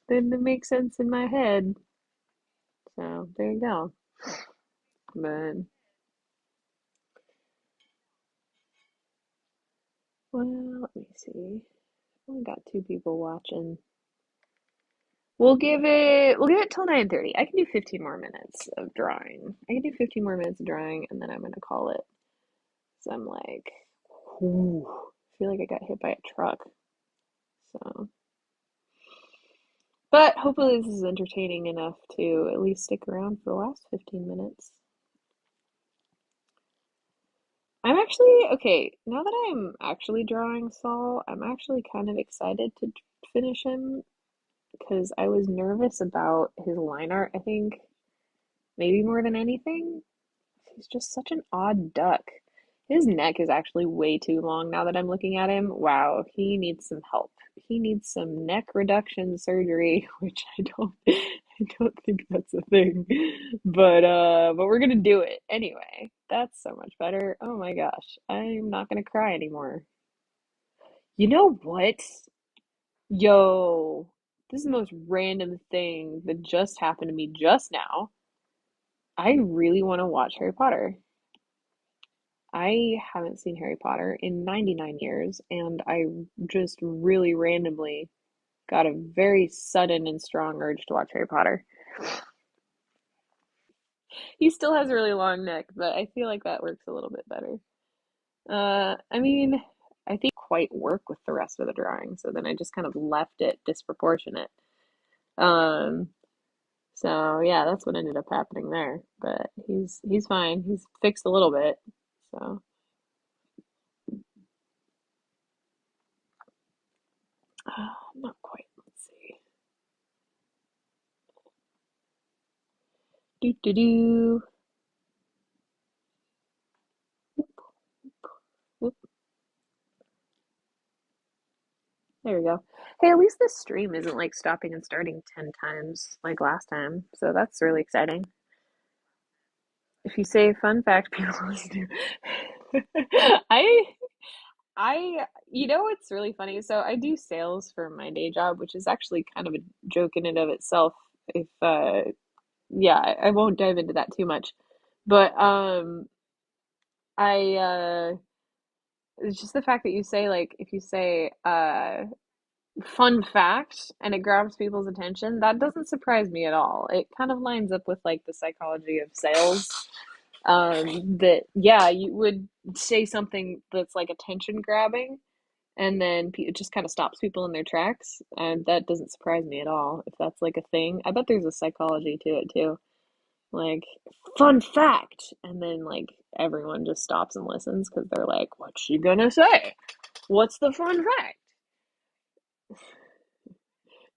Then it makes sense in my head. So there you go. But well, let me see. Only got two people watching. We'll give it till 9:30. I can do 15 more minutes of drawing. I can do 15 more minutes of drawing and then I'm gonna call it. So I'm like, whew, I feel like I got hit by a truck. So, but hopefully this is entertaining enough to at least stick around for the last 15 minutes. I'm actually, okay, now that I'm actually drawing Saul, I'm actually kind of excited to finish him because I was nervous about his line art, I think, maybe more than anything. He's just such an odd duck. His neck is actually way too long now that I'm looking at him. Wow, he needs some help. He needs some neck reduction surgery, which I don't think that's a thing. But we're gonna do it anyway. That's so much better. Oh my gosh. I'm not gonna cry anymore. You know what? Yo, this is the most random thing that just happened to me just now. I really want to watch Harry Potter. I haven't seen Harry Potter in 99 years, and I just really randomly got a very sudden and strong urge to watch Harry Potter. He still has a really long neck, but I feel like that works a little bit better. I mean, I think quite work with the rest of the drawing, so then I just kind of left it disproportionate. Um, so yeah, that's what ended up happening there. But he's fine. He's fixed a little bit. So not quite. Let's see. Do do do. Whoop, whoop. There we go. Hey, at least this stream isn't like stopping and starting 10 times like last time. So that's really exciting. If you say fun fact, people listen to. I I it's really funny. So I do sales for my day job, which is actually kind of a joke in and of itself. If yeah, I won't dive into that too much. But I it's just the fact that you say like if you say fun fact and it grabs people's attention, that doesn't surprise me at all. It kind of lines up with like the psychology of sales. That yeah, you would say something that's like attention grabbing and then it just kind of stops people in their tracks, and that doesn't surprise me at all if that's like a thing. I bet there's a psychology to it too. Like, fun fact, and then like everyone just stops and listens because they're like, what's she gonna say? What's the fun fact?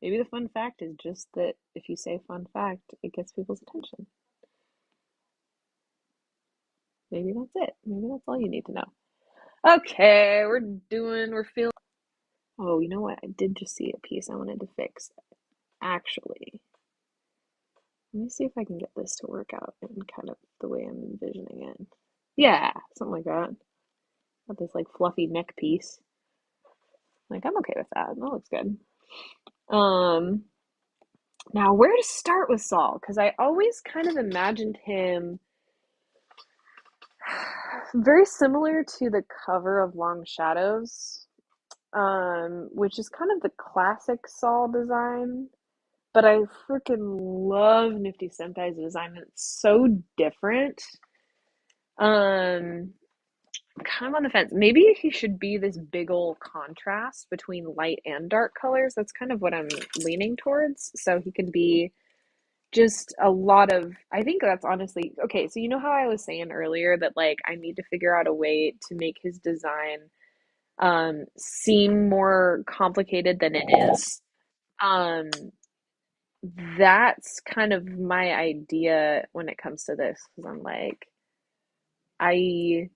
Maybe the fun fact is just that if you say fun fact, it gets people's attention. Maybe that's it. Maybe that's all you need to know. Okay, we're feeling. Oh, you know what? I did just see a piece I wanted to fix. Actually, let me see if I can get this to work out in kind of the way I'm envisioning it. Yeah, something like that. Got this like fluffy neck piece. Like, I'm okay with that. That looks good. Um, Now where to start with Saul? Because I always kind of imagined him very similar to the cover of Long Shadows, which is kind of the classic Saul design. But I freaking love Nifty Sentai's design. It's so different. Um, kind of on the fence. Maybe he should be this big ol' contrast between light and dark colors. That's kind of what I'm leaning towards. So he could be just a lot of, I think that's honestly, okay, so you know how I was saying earlier that like I need to figure out a way to make his design seem more complicated than it is. Um that's kind of my idea when it comes to this because I'm like I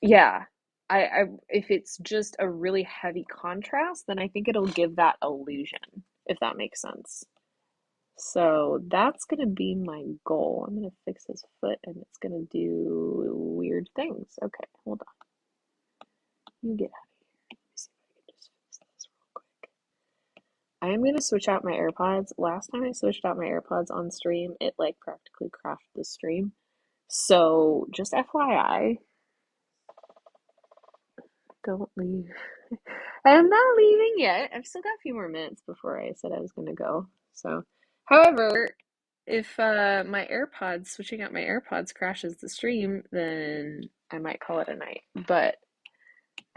yeah, I if it's just a really heavy contrast, then I think it'll give that illusion, if that makes sense. So that's gonna be my goal. I'm gonna fix his foot and it's gonna do weird things. Okay, hold on. You get out of here. Let me see if I can just fix this real quick. I am gonna switch out my AirPods. Last time I switched out my AirPods on stream, it like practically crashed the stream. So just FYI, don't leave. I'm not leaving yet. I've still got a few more minutes before I said I was gonna go. So, however, if my AirPods, switching out my AirPods crashes the stream, then I might call it a night. But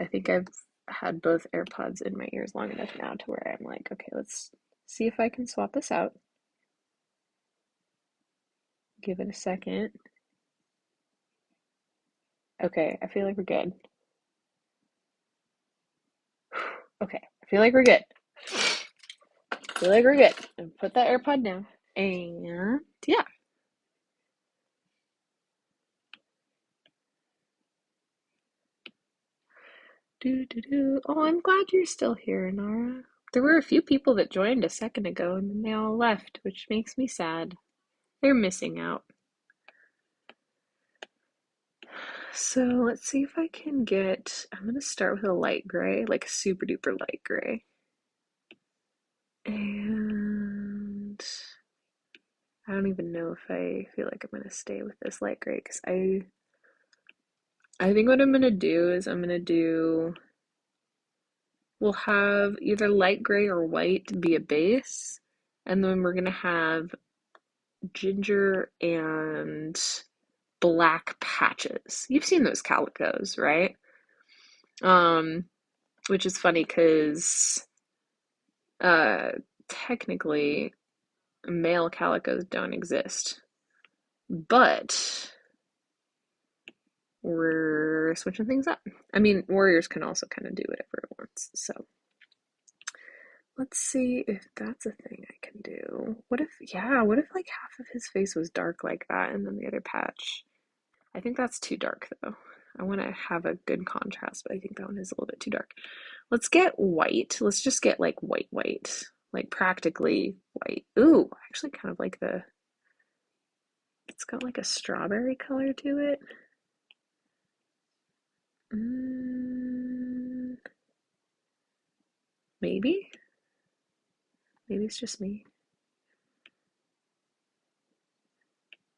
I think I've had both AirPods in my ears long enough now to where I'm like, okay, let's see if I can swap this out. Give it a second. Okay, I feel like we're good. Okay, I feel like we're good. I feel like we're good. And put that AirPod down. And yeah. Do do do. Oh, I'm glad you're still here, Nara. There were a few people that joined a second ago and then they all left, which makes me sad. They're missing out. So let's see if I can get. I'm gonna start with a light gray, like a super duper light gray. And I don't even know if I feel like I'm gonna stay with this light gray because I think what I'm gonna do is I'm gonna do. We'll have either light gray or white be a base, and then we're gonna have ginger and black patches. You've seen those calicos, right? Um, which is funny because uh, technically male calicos don't exist, but we're switching things up. I mean, warriors can also kind of do whatever it wants. So let's see if that's a thing I can do. What if, yeah, what if like half of his face was dark like that and then the other patch? I think that's too dark though. I want to have a good contrast, but I think that one is a little bit too dark. Let's get white. Let's just get like white, white, like practically white. Ooh, I actually kind of like it's got like a strawberry color to it. Mm, maybe. Maybe it's just me.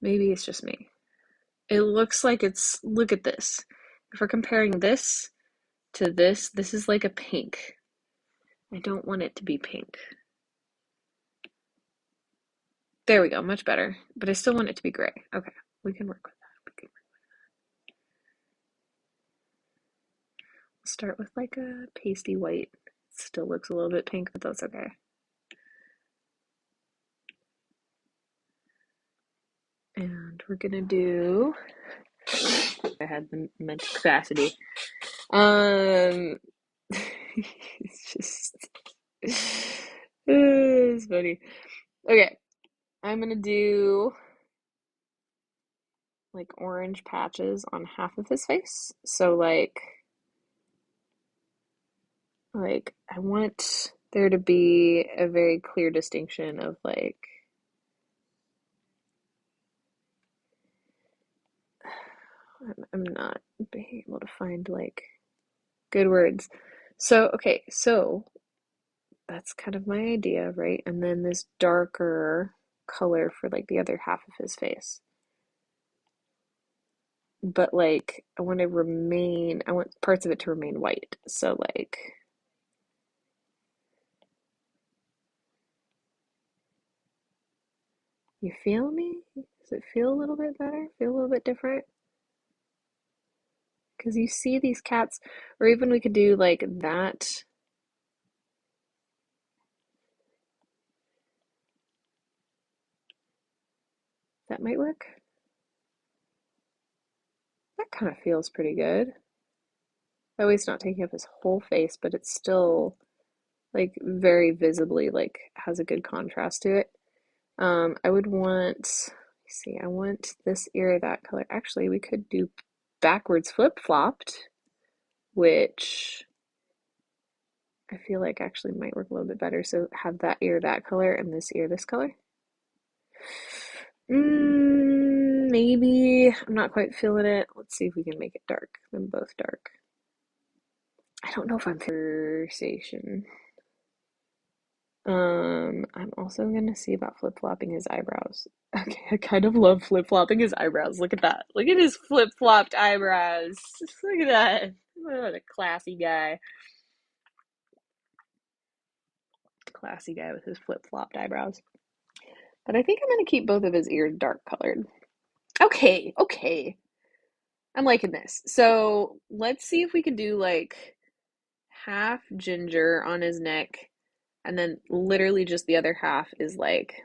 Maybe it's just me. It looks like look at this. If we're comparing this to this is like a pink. I don't want it to be pink. There we go, much better. But I still want it to be gray. Okay, we can work with that. We can start with like a pasty white. Still looks a little bit pink, but that's okay. And we're gonna do, I had the mental capacity. Um, it's just, it's funny. Okay, I'm gonna do like orange patches on half of his face. So like I want there to be a very clear distinction of like I'm not being able to find like good words. So okay, so that's kind of my idea, right? And then this darker color for like the other half of his face. But like I want parts of it to remain white. So like you feel me? Does it feel a little bit better? Feel a little bit different? Because you see these cats, or even we could do like that. That might work. That kind of feels pretty good. That way it's not taking up his whole face, but it's still like very visibly like has a good contrast to it. I would want, see, I want this ear that color. Actually, we could do backwards flip-flopped, which I feel like actually might work a little bit better. So have that ear that color and this ear this color. Maybe. I'm not quite feeling it. Let's see if we can make it dark. Them both dark. I don't know if I'm conversation. I'm also gonna see about flip-flopping his eyebrows. Okay, I kind of love flip-flopping his eyebrows. Look at that. Look at his flip-flopped eyebrows. Look at that. What a classy guy. Classy guy with his flip-flopped eyebrows. But I think I'm gonna keep both of his ears dark colored. Okay, okay. I'm liking this. So let's see if we can do like half ginger on his neck, and then literally just the other half is like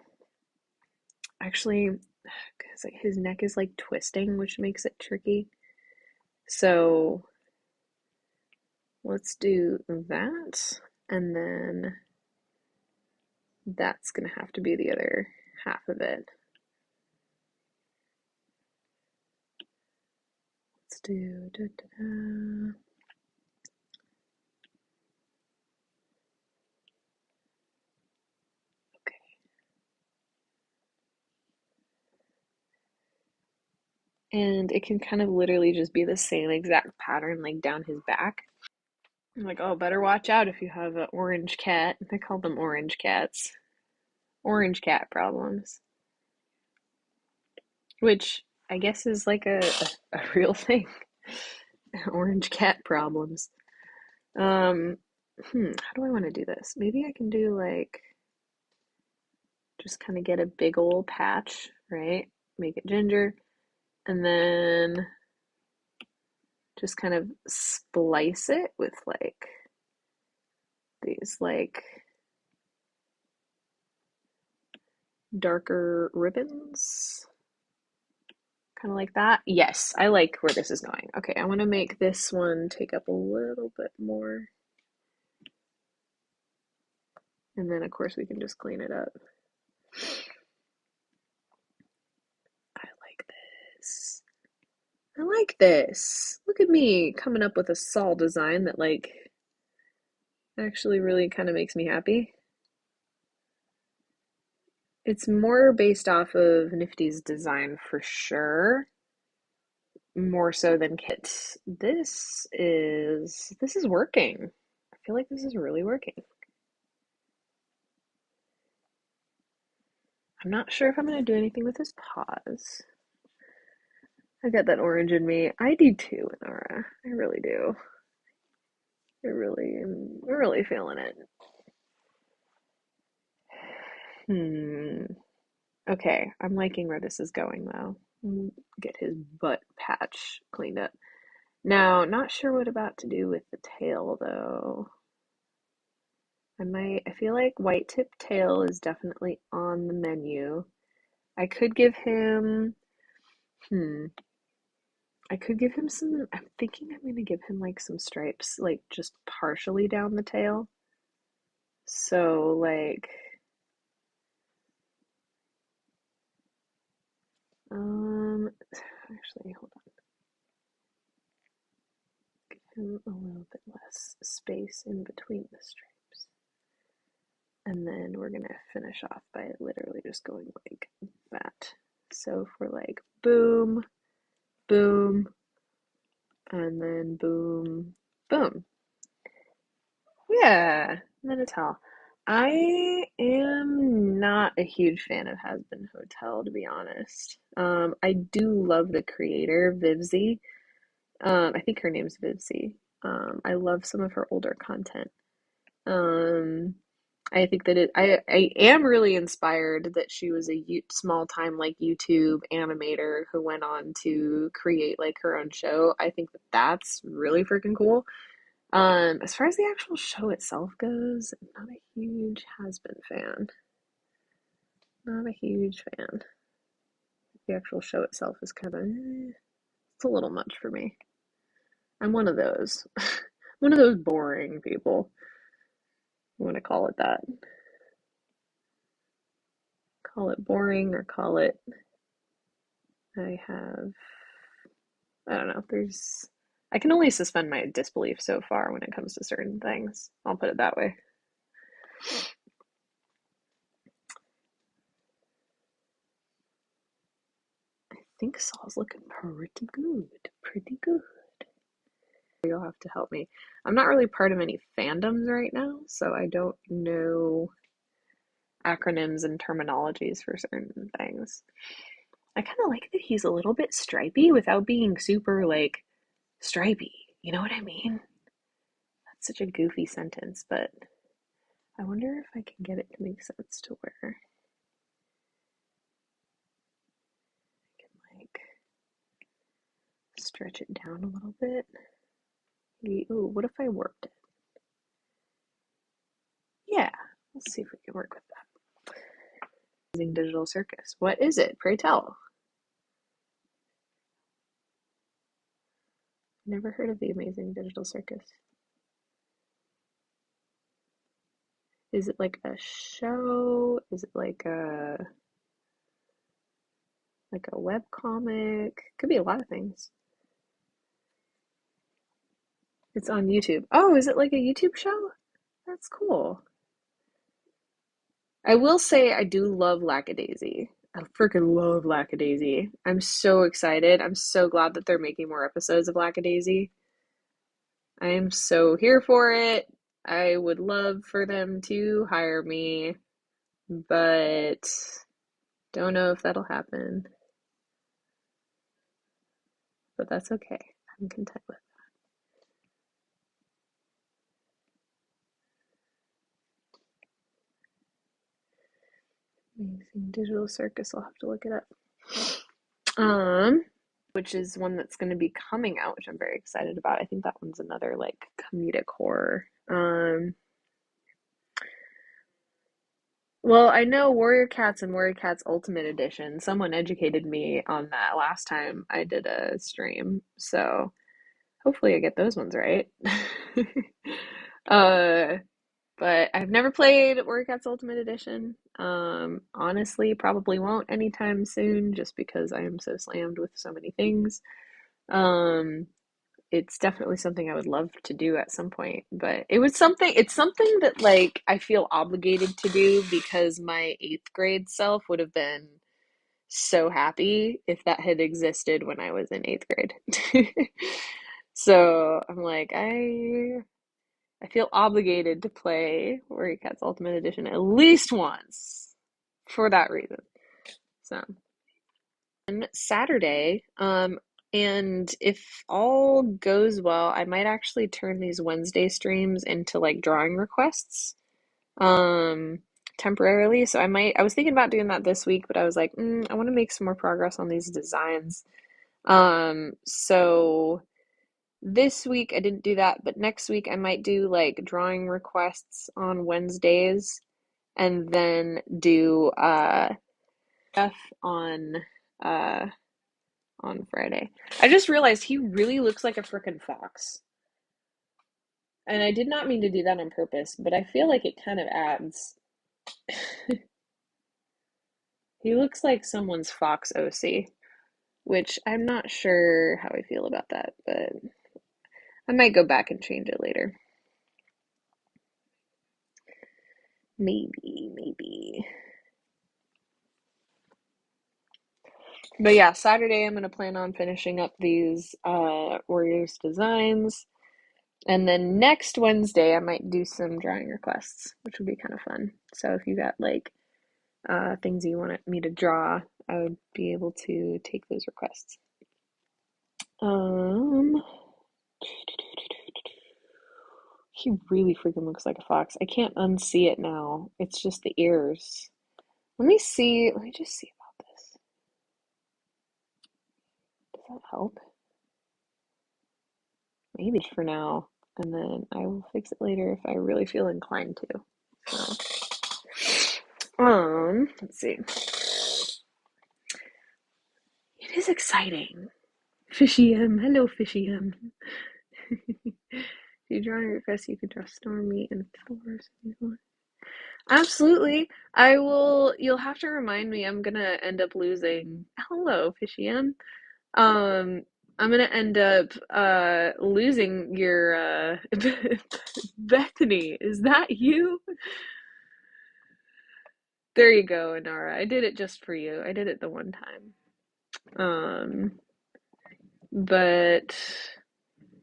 actually, because like his neck is like twisting, which makes it tricky. So let's do that, and then that's gonna have to be the other half of it. Let's do da, da, da. Okay. And it can kind of literally just be the same exact pattern like down his back. I'm like, oh, better watch out if you have an orange cat. I call them orange cats. Orange cat problems. Which I guess is like a real thing. Orange cat problems. Um, how do I want to do this? Maybe I can do like just kind of get a big old patch, right? Make it ginger, and then just kind of splice it with like these like darker ribbons. Kind of like that. Yes, I like where this is going. Okay, I want to make this one take up a little bit more. And then, of course, we can just clean it up. I like this. I like this. Look at me coming up with a Saul design that, like, Actually really kind of makes me happy. It's more based off of Nifty's design for sure, more so than Kit's. This is working. I feel like this is really working. I'm not sure if I'm gonna do anything with his paws. I got that orange in me. I do too, Nara. I really do. I'm really feeling it. Hmm. Okay, I'm liking where this is going though. Get his butt patch cleaned up. Now, not sure what about to do with the tail though. I feel like white tip tail is definitely on the menu. I could give him, hmm, I could give him some, I'm thinking I'm gonna give him like some stripes, like just partially down the tail. So like, actually, hold on, give him a little bit less space in between the stripes. And then we're gonna finish off by literally just going like that. So if we're like boom, boom, and then boom, boom. Yeah, Minotaur. I am not a huge fan of Hazbin Hotel, to be honest. I do love the creator, Vivzy. I think her name's Vivzy. I love some of her older content. Um, I think that I am really inspired that she was a small time like YouTube animator who went on to create like her own show. I think that that's really freaking cool. As far as the actual show itself goes, I'm not a huge Has-Been fan. Not a huge fan. The actual show itself is kind of, it's a little much for me. I'm one of those, one of those boring people. I want to call it that. Call it boring or call it, I have, I don't know, I can only suspend my disbelief so far when it comes to certain things. I'll put it that way. I think Saul's looking pretty good. Pretty good. You'll have to help me. I'm not really part of any fandoms right now, so I don't know acronyms and terminologies for certain things. I kind of like that he's a little bit stripy without being super like stripy. You know what I mean? That's such a goofy sentence, but I wonder if I can get it to make sense to where I can like stretch it down a little bit. Ooh, what if I worked it? Yeah, let's see if we can work with that. Amazing Digital Circus. What is it? Pray tell. Never heard of the Amazing Digital Circus. Is it like a show? Is it like a web comic? Could be a lot of things. It's on YouTube. Oh, is it like a YouTube show? That's cool. I will say I do love Lackadaisy. I freaking love Lackadaisy. I'm so excited. I'm so glad that they're making more episodes of Lackadaisy. I am so here for it. I would love for them to hire me, but don't know if that'll happen. But that's okay. I'm content with Amazing Digital Circus. I'll have to look it up. Which is one that's going to be coming out, which I'm very excited about. I think that one's another like comedic horror. Well, I know Warrior Cats and Warrior Cats Ultimate Edition. Someone educated me on that last time I did a stream, so hopefully I get those ones right. uh, but I've never played Warrior Cats Ultimate Edition. Honestly, probably won't anytime soon, just because I am so slammed with so many things. Um, it's definitely something I would love to do at some point, but it's something that like I feel obligated to do because my eighth grade self would have been so happy if that had existed when I was in eighth grade. So I'm like, I feel obligated to play Warrior Cats Ultimate Edition at least once for that reason. So on Saturday, and if all goes well, I might actually turn these Wednesday streams into like drawing requests, um, temporarily. So I was thinking about doing that this week, but I was like, I want to make some more progress on these designs. So this week I didn't do that, but next week I might do like drawing requests on Wednesdays and then do stuff uh on Friday. I just realized he really looks like a frickin' fox. And I did not mean to do that on purpose, but I feel like it kind of adds. He looks like someone's fox OC, which I'm not sure how I feel about that, but I might go back and change it later. Maybe, maybe. But yeah, Saturday I'm gonna plan on finishing up these Warriors designs. And then next Wednesday I might do some drawing requests, which would be kind of fun. So if you got like things you wanted me to draw, I would be able to take those requests. Um, he really freaking looks like a fox. I can't unsee it now. It's just the ears. Let me see. Let me just see about this. Does that help? Maybe for now, and then I will fix it later if I really feel inclined to. So, let's see. It is exciting. Fishy M. Hello, Fishy M. If you draw your request, you can draw Stormy and Thor's. Absolutely. I will. You'll have to remind me. I'm gonna end up losing. Hello, Fishy M. Um, I'm gonna end up losing your Bethany. Is that you? There you go, Inara. I did it just for you. I did it the one time. But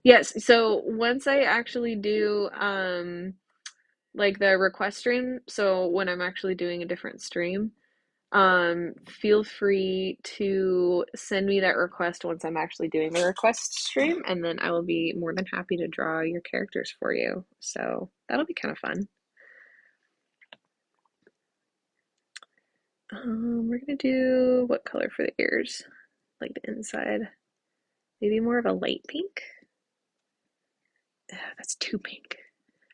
yes, so once I actually do like the request stream, so when I'm actually doing a different stream, feel free to send me that request once I'm actually doing the request stream, and then I will be more than happy to draw your characters for you. So that'll be kind of fun. We're gonna do what color for the ears? Like the inside. Maybe more of a light pink? That's too pink.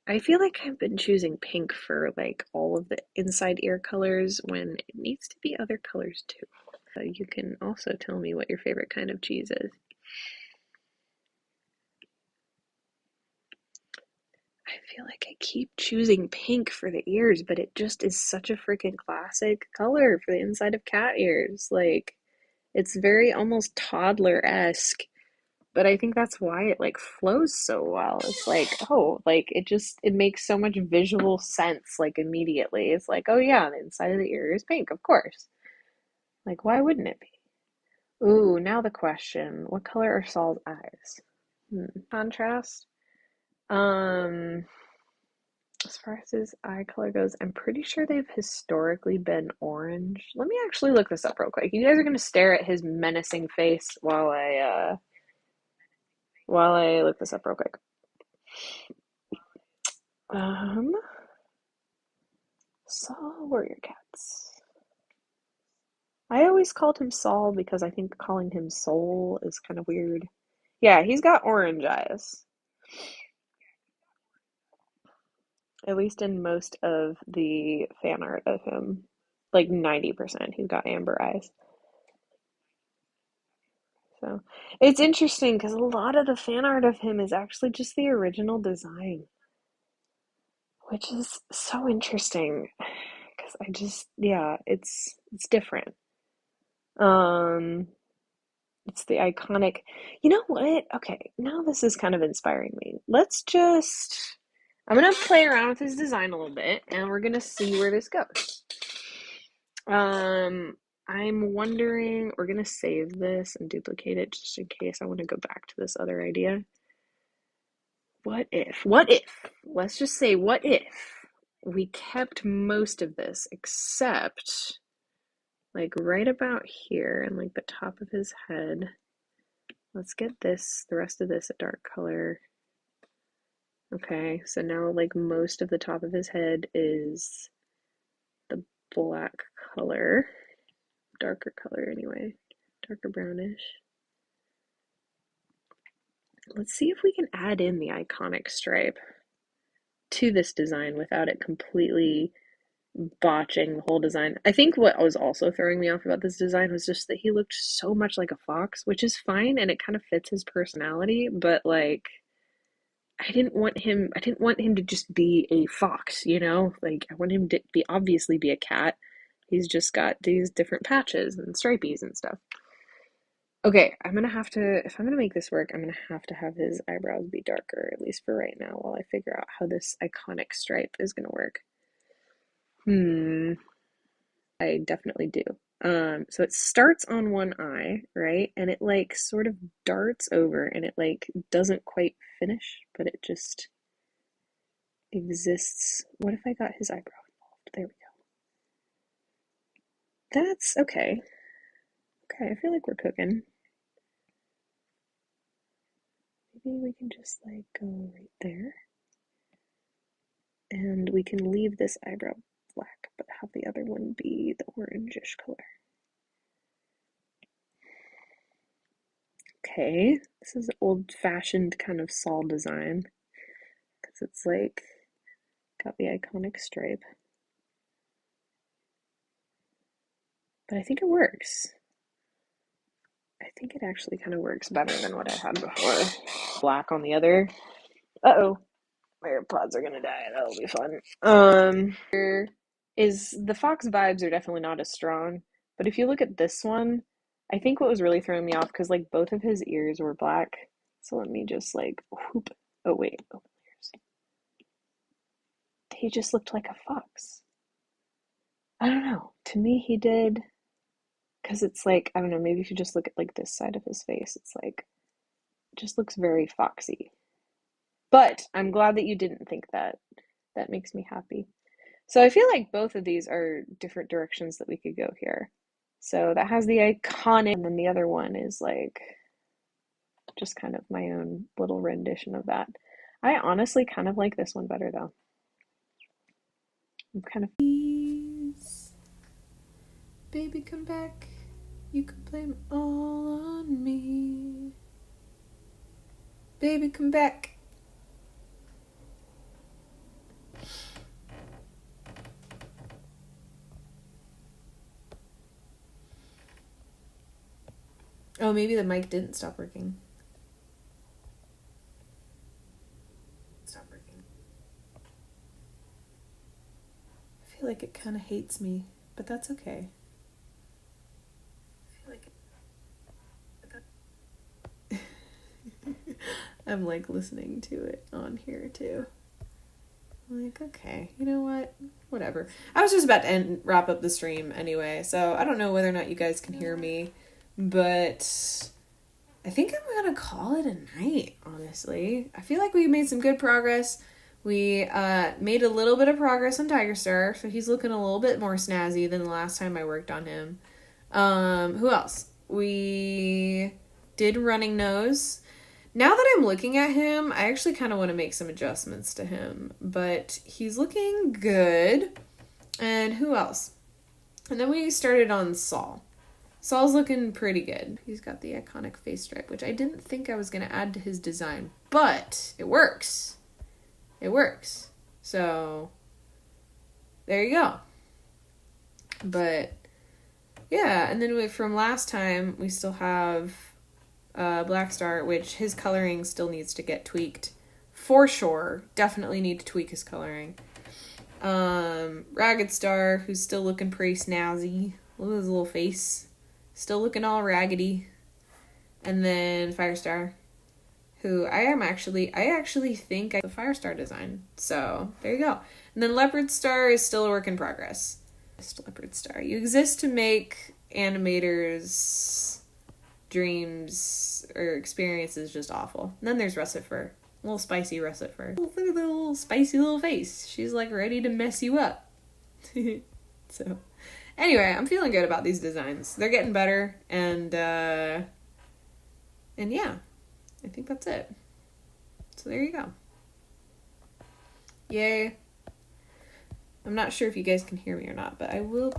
I feel like I've been choosing pink for like all of the inside ear colors when it needs to be other colors too. You can also tell me what your favorite kind of cheese is. I feel like I keep choosing pink for the ears, but it just is such a freaking classic color for the inside of cat ears. Like, it's very almost toddler-esque, but I think that's why it like flows so well. It's like, oh, like it makes so much visual sense like immediately. It's like, oh yeah, the inside of the ear is pink, of course. Like, why wouldn't it be? Ooh, now the question. What color are Saul's eyes? Contrast. Um, as far as his eye color goes, I'm pretty sure they've historically been orange. Let me actually look this up real quick. You guys are gonna stare at his menacing face while I look this up real quick. Um, Saul Warrior Cats. I always called him Saul because I think calling him Soul is kind of weird. Yeah, he's got orange eyes. At least in most of the fan art of him. Like 90%, he's got amber eyes. So it's interesting because a lot of the fan art of him is actually just the original design, which is so interesting because yeah, it's different. Um, It's the iconic. You know what? Okay, now this is kind of inspiring me. Let's just. I'm gonna play around with his design a little bit, and we're gonna see where this goes. Um, I'm wondering. We're gonna save this and duplicate it just in case I want to go back to this other idea. What if? What if? Let's just say, what if we kept most of this except like right about here and like the top of his head. Let's get the rest of this a dark color. Okay, so now like most of the top of his head is the black color, darker color anyway, darker brownish. Let's see if we can add in the iconic stripe to this design without it completely botching the whole design. I think what was also throwing me off about this design was just that he looked so much like a fox, which is fine and it kind of fits his personality, but like I didn't want him to just be a fox, you know? Like I want him to be obviously be a cat. He's just got these different patches and stripies and stuff. Okay, I'm gonna have to, if I'm gonna make this work, I'm gonna have to have his eyebrows be darker, at least for right now, while I figure out how this iconic stripe is gonna work. I definitely do. So it starts on one eye, right? And it like sort of darts over and it like doesn't quite finish, but it just exists. What if I got his eyebrow involved? There we go. That's okay. Okay, I feel like we're cooking. Maybe we can just like go right there. And we can leave this eyebrow black, but have the other one be the orangish color. Okay, this is an old-fashioned kind of Saul design because it's like got the iconic stripe. But I think it works. I think it actually kind of works better than what I had before. Black on the other. Uh-oh. My AirPods are gonna die. That'll be fun. Here is the Fox vibes are definitely not as strong, but if you look at this one, I think what was really throwing me off because like both of his ears were black. So let me just like whoop. Oh wait, oh, he just looked like a fox. I don't know. To me, he did because it's like I don't know. Maybe if you just look at like this side of his face, it's like it just looks very foxy. But I'm glad that you didn't think that. That makes me happy. So I feel like both of these are different directions that we could go here. So that has the iconic, and then the other one is like just kind of my own little rendition of that. I honestly kind of like this one better though. I'm kind of. Please, baby, come back. You can blame it all on me. Baby, come back. Oh, maybe the mic didn't stop working. Stop working. I feel like it kind of hates me, but that's okay. I feel like I'm like listening to it on here too. I'm like, okay, you know what? Whatever. I was just about to wrap up the stream anyway, so I don't know whether or not you guys can hear me, but I think I'm gonna call it a night, honestly. I feel like we made some good progress. We made a little bit of progress on Tiger Star, so he's looking a little bit more snazzy than the last time I worked on him. Who else? We did Running Nose. Now that I'm looking at him, I actually kind of want to make some adjustments to him, but he's looking good. And who else? And then we started on Saul. Saul's looking pretty good. He's got the iconic face stripe, which I didn't think I was going to add to his design, but it works. It works. So, there you go. But, yeah, and then from last time, we still have Black Star, which his coloring still needs to get tweaked. For sure. Definitely need to tweak his coloring. Ragged Star, who's still looking pretty snazzy. Look at his little face. Still looking all raggedy. And then Firestar, who I actually think I the Firestar design. So there you go. And then Leopard Star is still a work in progress. Leopard Star. You exist to make animators' dreams or experiences just awful. And then there's Russet Fur. Little spicy Russet Fur. Look at the little spicy little face. She's like ready to mess you up. So anyway, I'm feeling good about these designs. They're getting better, and yeah, I think that's it. So there you go. Yay. I'm not sure if you guys can hear me or not, but I will be